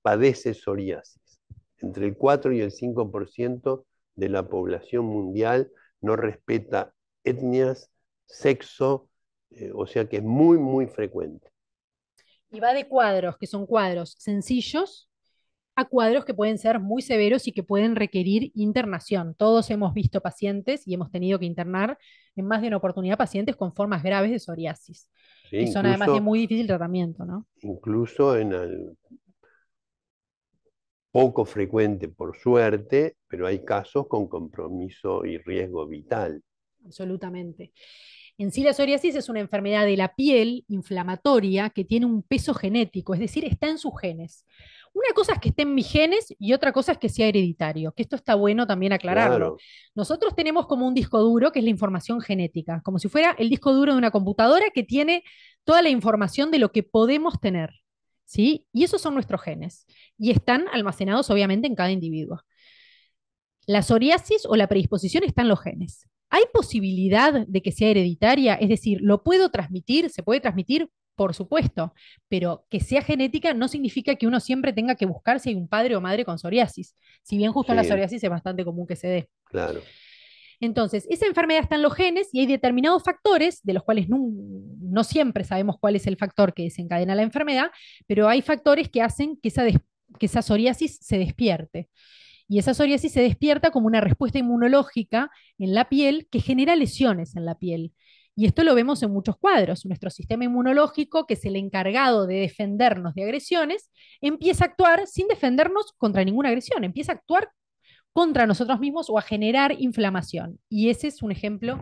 padece psoriasis. Entre el 4 y el 5% de la población mundial no respeta etnias, sexo, o sea que es muy, muy frecuente. Y va de cuadros, que son cuadros sencillos, a cuadros que pueden ser muy severos y que pueden requerir internación. Todos hemos visto pacientes y hemos tenido que internar en más de una oportunidad pacientes con formas graves de psoriasis, ¿Sí? que son además de muy difícil tratamiento, ¿no? Incluso poco frecuente por suerte, pero hay casos con compromiso y riesgo vital. Absolutamente. En sí, la psoriasis es una enfermedad de la piel inflamatoria que tiene un peso genético, es decir, está en sus genes. Una cosa es que esté en mis genes y otra cosa es que sea hereditario, que esto está bueno también aclararlo. Claro, Nosotros tenemos como un disco duro que es la información genética, como si fuera el disco duro de una computadora que tiene toda la información de lo que podemos tener, ¿sí? Y esos son nuestros genes y están almacenados obviamente en cada individuo. La psoriasis o la predisposición está en los genes. ¿Hay posibilidad de que sea hereditaria? Es decir, ¿lo puedo transmitir? ¿Se puede transmitir? Por supuesto, pero que sea genética no significa que uno siempre tenga que buscar si hay un padre o madre con psoriasis, si bien justo en la sí, psoriasis es bastante común que se dé. claro. Entonces, esa enfermedad está en los genes y hay determinados factores, de los cuales no siempre sabemos cuál es el factor que desencadena la enfermedad, pero hay factores que hacen que esa psoriasis se despierte. Y esa psoriasis se despierta como una respuesta inmunológica en la piel que genera lesiones en la piel. Y esto lo vemos en muchos cuadros. Nuestro sistema inmunológico, que es el encargado de defendernos de agresiones, empieza a actuar sin defendernos contra ninguna agresión, empieza a actuar contra nosotros mismos o a generar inflamación. Y ese es un ejemplo,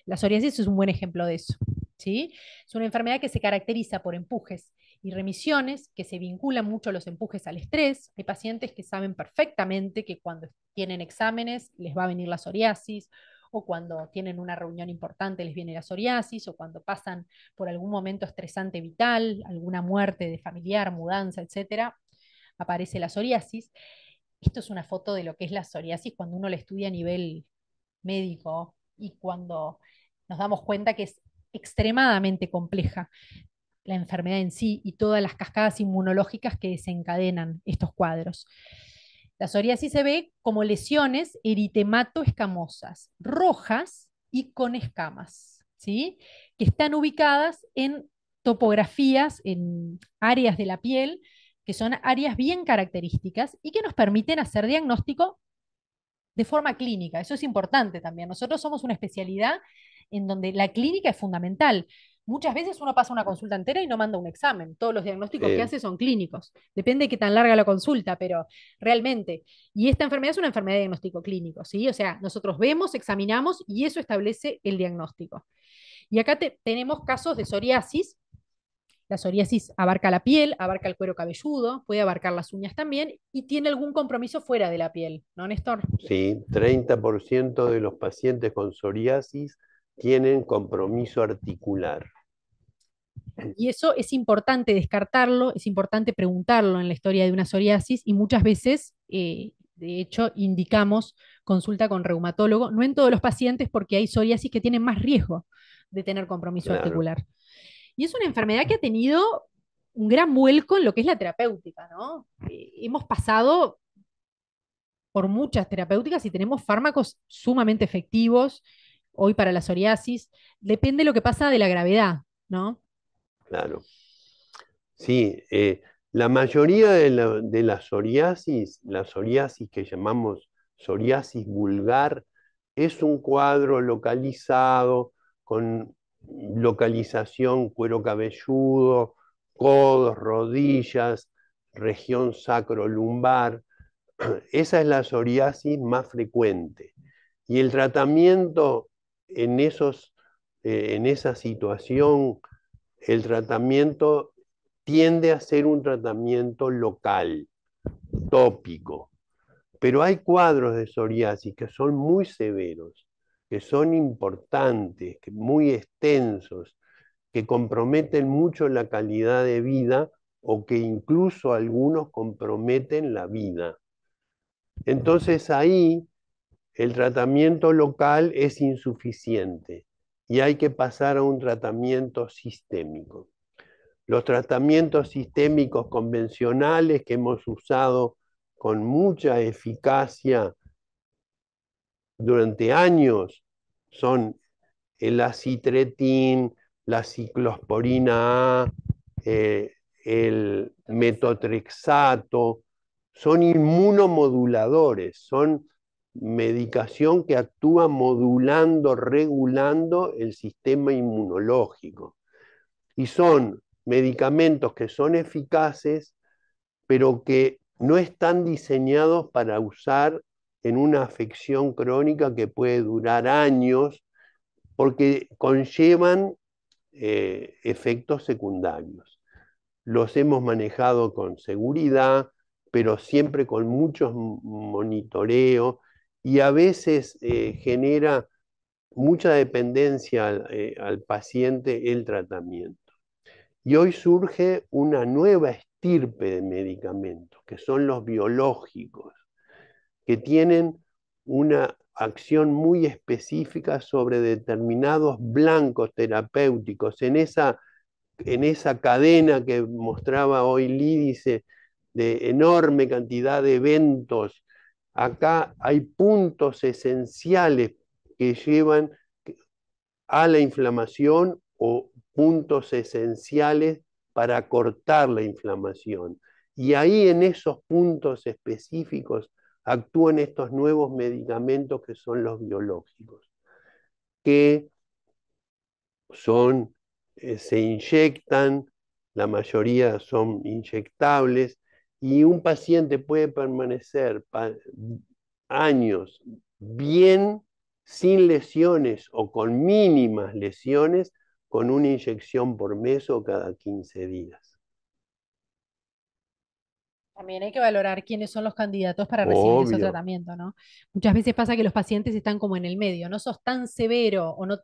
la psoriasis es un buen ejemplo de eso. ¿Sí? Es una enfermedad que se caracteriza por empujes y remisiones, que se vinculan mucho los empujes al estrés. Hay pacientes que saben perfectamente que cuando tienen exámenes les va a venir la psoriasis, o cuando tienen una reunión importante les viene la psoriasis, o cuando pasan por algún momento estresante vital, alguna muerte de familiar, mudanza, etcétera, aparece la psoriasis. Esto es una foto de lo que es la psoriasis cuando uno la estudia a nivel médico y cuando nos damos cuenta que es extremadamente compleja la enfermedad en sí y todas las cascadas inmunológicas que desencadenan estos cuadros. La psoriasis se ve como lesiones eritemato-escamosas, rojas y con escamas, ¿sí? Que están ubicadas en topografías en áreas de la piel que son áreas bien características y que nos permiten hacer diagnóstico de forma clínica. Eso es importante también. Nosotros somos una especialidad en donde la clínica es fundamental. Muchas veces uno pasa una consulta entera y no manda un examen. Todos los diagnósticos que Eh, hace son clínicos. Depende de qué tan larga la consulta, pero realmente. Y esta enfermedad es una enfermedad de diagnóstico clínico, ¿sí? O sea, nosotros vemos, examinamos y eso establece el diagnóstico. Y acá tenemos casos de psoriasis. La psoriasis abarca la piel, abarca el cuero cabelludo, puede abarcar las uñas también y tiene algún compromiso fuera de la piel, ¿no, Néstor? sí, 30% de los pacientes con psoriasis tienen compromiso articular. Y eso es importante descartarlo, es importante preguntarlo en la historia de una psoriasis y muchas veces, de hecho, indicamos consulta con reumatólogo, no en todos los pacientes porque hay psoriasis que tienen más riesgo de tener compromiso Claro, articular. Y es una enfermedad que ha tenido un gran vuelco en lo que es la terapéutica, ¿no? Hemos pasado por muchas terapéuticas y tenemos fármacos sumamente efectivos hoy para la psoriasis. Depende de lo que pasa de la gravedad, ¿no? claro. Sí, la mayoría de la psoriasis que llamamos psoriasis vulgar, es un cuadro localizado con localización cuero cabelludo, codos, rodillas, región sacrolumbar. Esa es la psoriasis más frecuente. Y el tratamiento en en esa situación, el tratamiento tiende a ser un tratamiento local, tópico. Pero hay cuadros de psoriasis que son muy severos, que son importantes, muy extensos, que comprometen mucho la calidad de vida o que incluso algunos comprometen la vida. Entonces ahí el tratamiento local es insuficiente y hay que pasar a un tratamiento sistémico. Los tratamientos sistémicos convencionales que hemos usado con mucha eficacia durante años son el acitretin, la ciclosporina A, el metotrexato, son inmunomoduladores, son medicación que actúa modulando, regulando el sistema inmunológico. Y son medicamentos que son eficaces, pero que no están diseñados para usar en una afección crónica que puede durar años, porque conllevan efectos secundarios. Los hemos manejado con seguridad, pero siempre con mucho monitoreo y a veces genera mucha dependencia al paciente el tratamiento. Y hoy surge una nueva estirpe de medicamentos, que son los biológicos, que tienen una acción muy específica sobre determinados blancos terapéuticos. En esa cadena que mostraba hoy Lídice de enorme cantidad de eventos, acá hay puntos esenciales que llevan a la inflamación o puntos esenciales para cortar la inflamación. Y ahí en esos puntos específicos actúan estos nuevos medicamentos que son los biológicos, que son, se inyectan, la mayoría son inyectables, y un paciente puede permanecer años bien sin lesiones o con mínimas lesiones con una inyección por mes o cada 15 días. También hay que valorar quiénes son los candidatos para recibir ese Obvio. tratamiento, ¿no? Muchas veces pasa que los pacientes están como en el medio, no sos tan severo o no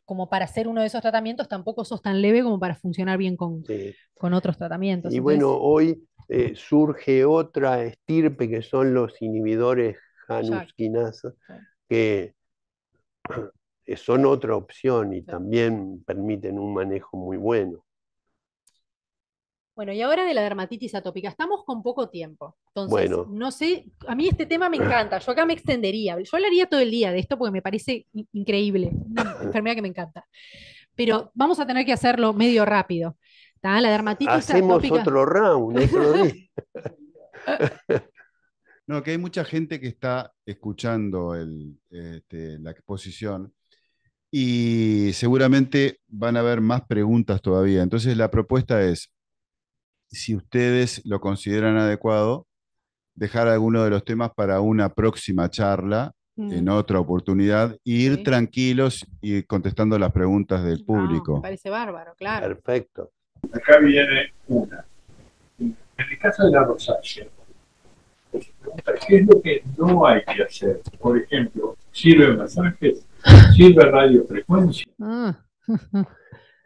como para hacer uno de esos tratamientos, tampoco sos tan leve como para funcionar bien Sí. con otros tratamientos. Y bueno, Entonces, hoy surge otra estirpe que son los inhibidores ya, Janus-quinasa, sí, que son otra opción y sí. también permiten un manejo muy bueno. Bueno, y ahora de la dermatitis atópica, estamos con poco tiempo. Entonces, Bueno, no sé, a mí este tema me encanta, yo acá me extendería, yo hablaría todo el día de esto porque me parece increíble, una enfermedad que me encanta. Pero vamos a tener que hacerlo medio rápido. La dermatitis Hacemos atópica. otro round, otro día. No, que hay mucha gente que está escuchando la exposición y seguramente van a haber más preguntas todavía. Entonces la propuesta es, si ustedes lo consideran adecuado, dejar alguno de los temas para una próxima charla, en otra oportunidad, e ir Sí. tranquilos y contestando las preguntas del Me público. parece bárbaro, claro. Perfecto. Acá viene una. En el caso de la rosácea, se pregunta, ¿qué es lo que no hay que hacer? Por ejemplo, ¿sirve masajes? ¿Sirve radiofrecuencia?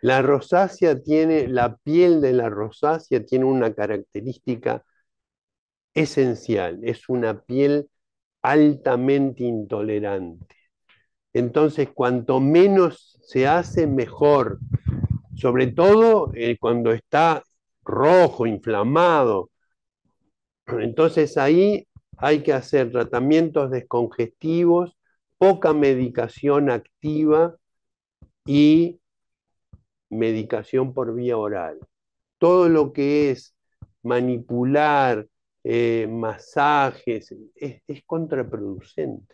La rosácea tiene, la piel de la rosácea tiene una característica esencial, es una piel altamente intolerante. Entonces, cuanto menos se hace, mejor. Sobre todo cuando está rojo, inflamado. Entonces ahí hay que hacer tratamientos descongestivos, poca medicación activa y medicación por vía oral. Todo lo que es manipular, masajes, es contraproducente,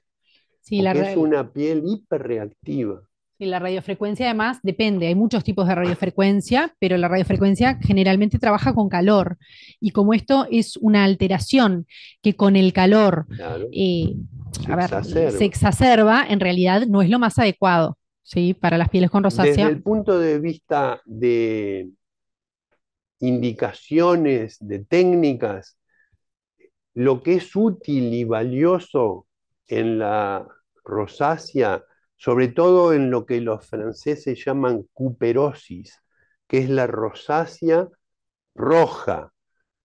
Sí, porque es una piel hiperreactiva. y la radiofrecuencia además depende, hay muchos tipos de radiofrecuencia, pero la radiofrecuencia generalmente trabaja con calor. Y como esto es una alteración que con el calor Claro, se exacerba, en realidad no es lo más adecuado, ¿sí? Para las pieles con Desde rosácea. el punto de vista de indicaciones, de técnicas, lo que es útil y valioso en la rosácea, sobre todo en lo que los franceses llaman cuperosis, que es la rosácea roja,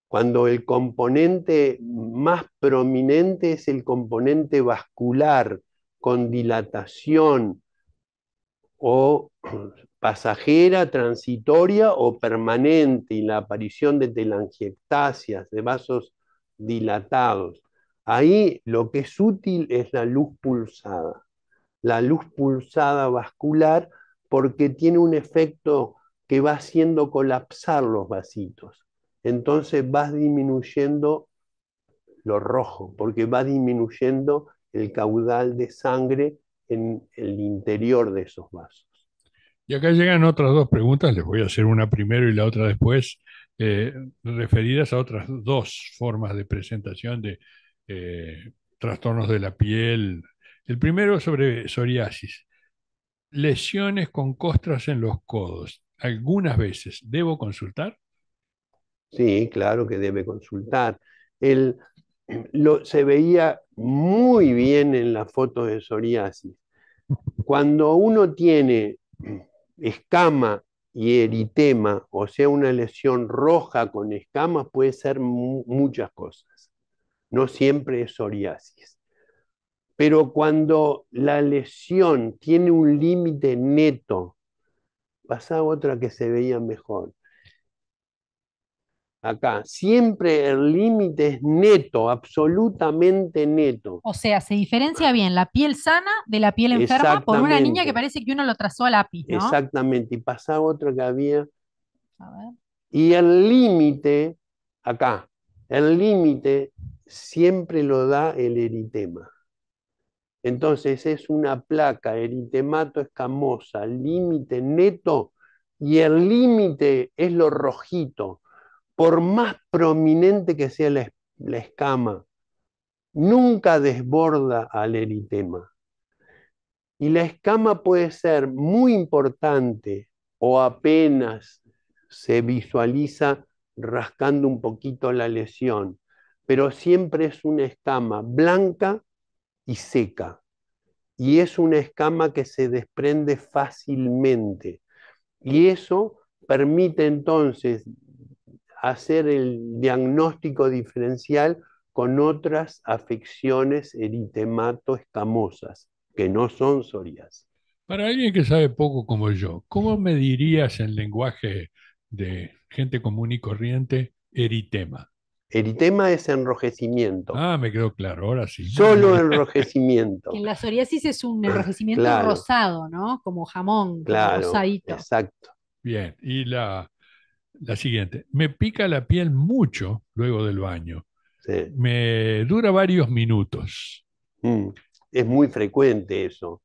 cuando el componente más prominente es el componente vascular, con dilatación o pasajera, transitoria o permanente, y la aparición de telangiectasias, de vasos dilatados. Ahí lo que es útil es la luz pulsada vascular, porque tiene un efecto que va haciendo colapsar los vasitos. Entonces vas disminuyendo lo rojo, porque va disminuyendo el caudal de sangre en el interior de esos vasos. Y acá llegan otras dos preguntas, les voy a hacer una primero y la otra después, referidas a otras dos formas de presentación de trastornos de la piel. El primero sobre psoriasis. Lesiones con costras en los codos. Algunas veces, ¿debo consultar? Sí, claro que debe consultar. Se veía muy bien en la foto de psoriasis. Cuando uno tiene escama y eritema, o sea, una lesión roja con escamas, puede ser muchas cosas. No siempre es psoriasis. Pero cuando la lesión tiene un límite neto, pasaba otra que se veía mejor. Acá, siempre el límite es neto, absolutamente neto. O sea, se diferencia bien la piel sana de la piel enferma por una niña que parece que uno lo trazó a lápiz, ¿no? Exactamente, y pasaba otra que había. A ver. Y el límite, acá, el límite siempre lo da el eritema. Entonces es una placa eritemato escamosa, límite neto, y el límite es lo rojito. Por más prominente que sea la escama, nunca desborda al eritema. Y la escama puede ser muy importante o apenas se visualiza rascando un poquito la lesión, pero siempre es una escama blanca y seca. Y es una escama que se desprende fácilmente. Y eso permite entonces hacer el diagnóstico diferencial con otras afecciones eritemato-escamosas, que no son psoriasis. Para alguien que sabe poco como yo, ¿cómo me dirías en lenguaje de gente común y corriente eritema? Eritema es enrojecimiento. Ah, me quedó claro, ahora sí. Solo enrojecimiento. Que en la psoriasis es un enrojecimiento Claro. rosado, ¿no? Como jamón, como Claro, rosadito. exacto. Bien, y la la siguiente. Me pica la piel mucho luego del baño. Sí. Me dura varios minutos. Mm. Es muy frecuente eso.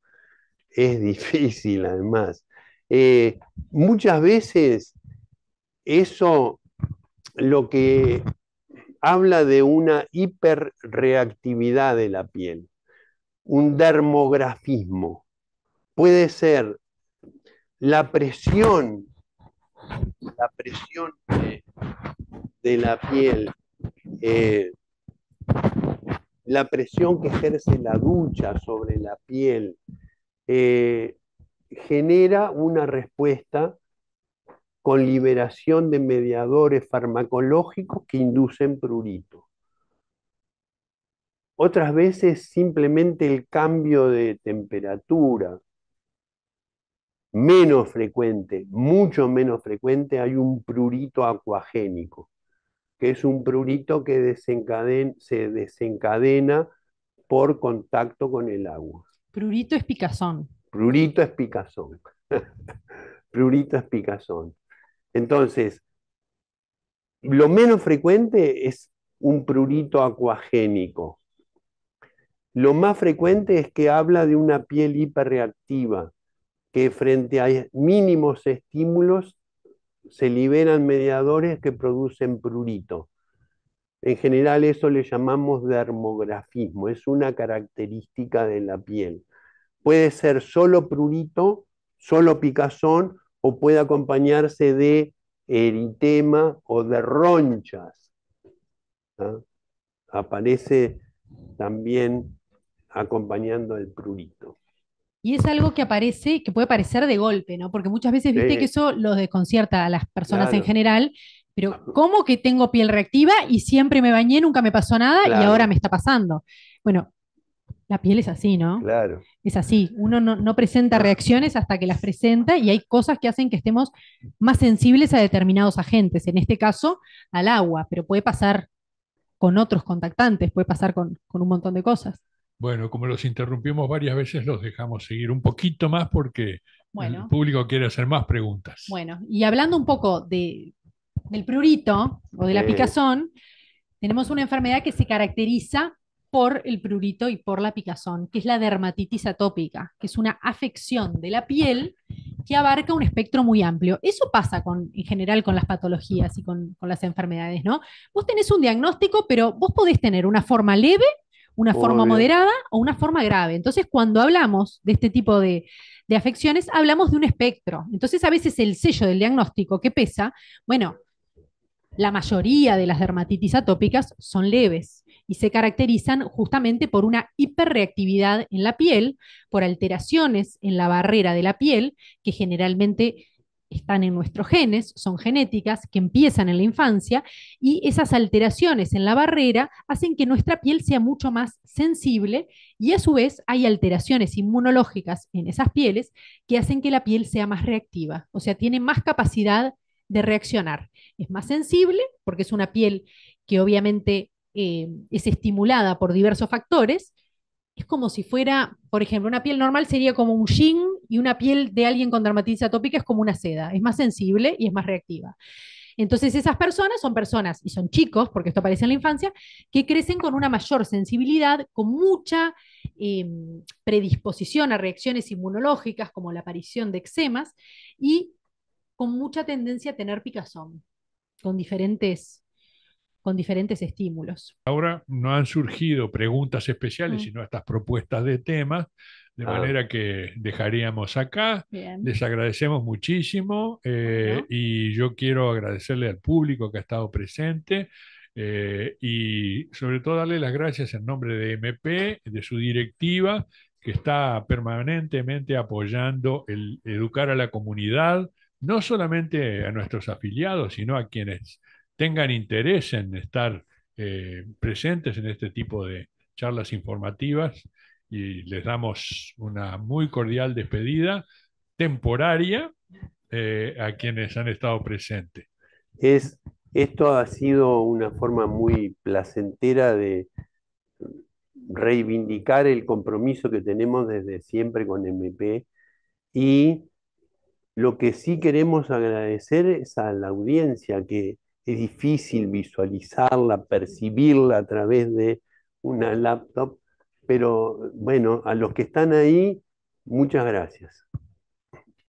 Es difícil, además. Muchas veces eso lo que habla de una hiperreactividad de la piel, un dermografismo. Puede ser la presión, la presión de la piel, eh, la presión que ejerce la ducha sobre la piel, eh, genera una respuesta con liberación de mediadores farmacológicos que inducen prurito. Otras veces simplemente el cambio de temperatura, menos frecuente, mucho menos frecuente, hay un prurito acuagénico, que es un prurito que se desencadena por contacto con el agua. Prurito es picazón. Prurito es picazón. Prurito es picazón. Entonces, lo menos frecuente es un prurito acuagénico. Lo más frecuente es que habla de una piel hiperreactiva, que frente a mínimos estímulos se liberan mediadores que producen prurito. En general eso le llamamos dermografismo, es una característica de la piel. Puede ser solo prurito, solo picazón, o puede acompañarse de eritema o de ronchas. ¿Ah? Aparece también acompañando el prurito. Y es algo que aparece, que puede parecer de golpe, ¿no? Porque muchas veces viste que Sí, eso los desconcierta a las personas en claro, general, pero ¿cómo que tengo piel reactiva y siempre me bañé, nunca me pasó nada y ahora claro, me está pasando? Bueno, la piel es así, ¿no? claro. Es así, uno no presenta reacciones hasta que las presenta y hay cosas que hacen que estemos más sensibles a determinados agentes, en este caso al agua, pero puede pasar con otros contactantes, puede pasar con un montón de cosas. Bueno, como los interrumpimos varias veces, los dejamos seguir un poquito más porque el Bueno, público quiere hacer más preguntas. bueno, y hablando un poco del prurito o de la Sí, picazón, tenemos una enfermedad que se caracteriza por el prurito y por la picazón, que es la dermatitis atópica, que es una afección de la piel que abarca un espectro muy amplio. Eso pasa en general con las patologías y con las enfermedades, ¿no? Vos tenés un diagnóstico, pero vos podés tener una forma leve, una forma obvio. moderada o una forma grave. Entonces, cuando hablamos de este tipo de afecciones, hablamos de un espectro. Entonces, a veces el sello del diagnóstico que pesa, bueno, la mayoría de las dermatitis atópicas son leves y se caracterizan justamente por una hiperreactividad en la piel, por alteraciones en la barrera de la piel, que generalmente están en nuestros genes, son genéticas, que empiezan en la infancia, y esas alteraciones en la barrera hacen que nuestra piel sea mucho más sensible y a su vez hay alteraciones inmunológicas en esas pieles que hacen que la piel sea más reactiva, o sea, tiene más capacidad de reaccionar. Es más sensible porque es una piel que obviamente es estimulada por diversos factores. Es como si fuera, por ejemplo, una piel normal sería como un yin y una piel de alguien con dermatitis atópica es como una seda. Es más sensible y es más reactiva. Entonces esas personas, y son chicos, porque esto aparece en la infancia, que crecen con una mayor sensibilidad, con mucha eh, predisposición a reacciones inmunológicas, como la aparición de eczemas, y con mucha tendencia a tener picazón con con diferentes estímulos. Ahora no han surgido preguntas especiales, Mm, sino estas propuestas de temas, de Ah, manera que dejaríamos acá. bien, Les agradecemos muchísimo bueno, y yo quiero agradecerle al público que ha estado presente y sobre todo darle las gracias en nombre de MP, de su directiva, que está permanentemente apoyando el educar a la comunidad, no solamente a nuestros afiliados, sino a quienes tengan interés en estar presentes en este tipo de charlas informativas y les damos una muy cordial despedida temporaria a quienes han estado presentes. es, esto ha sido una forma muy placentera de reivindicar el compromiso que tenemos desde siempre con MP y Lo que sí queremos agradecer es a la audiencia, que es difícil visualizarla, percibirla a través de una laptop, pero bueno, a los que están ahí, muchas gracias.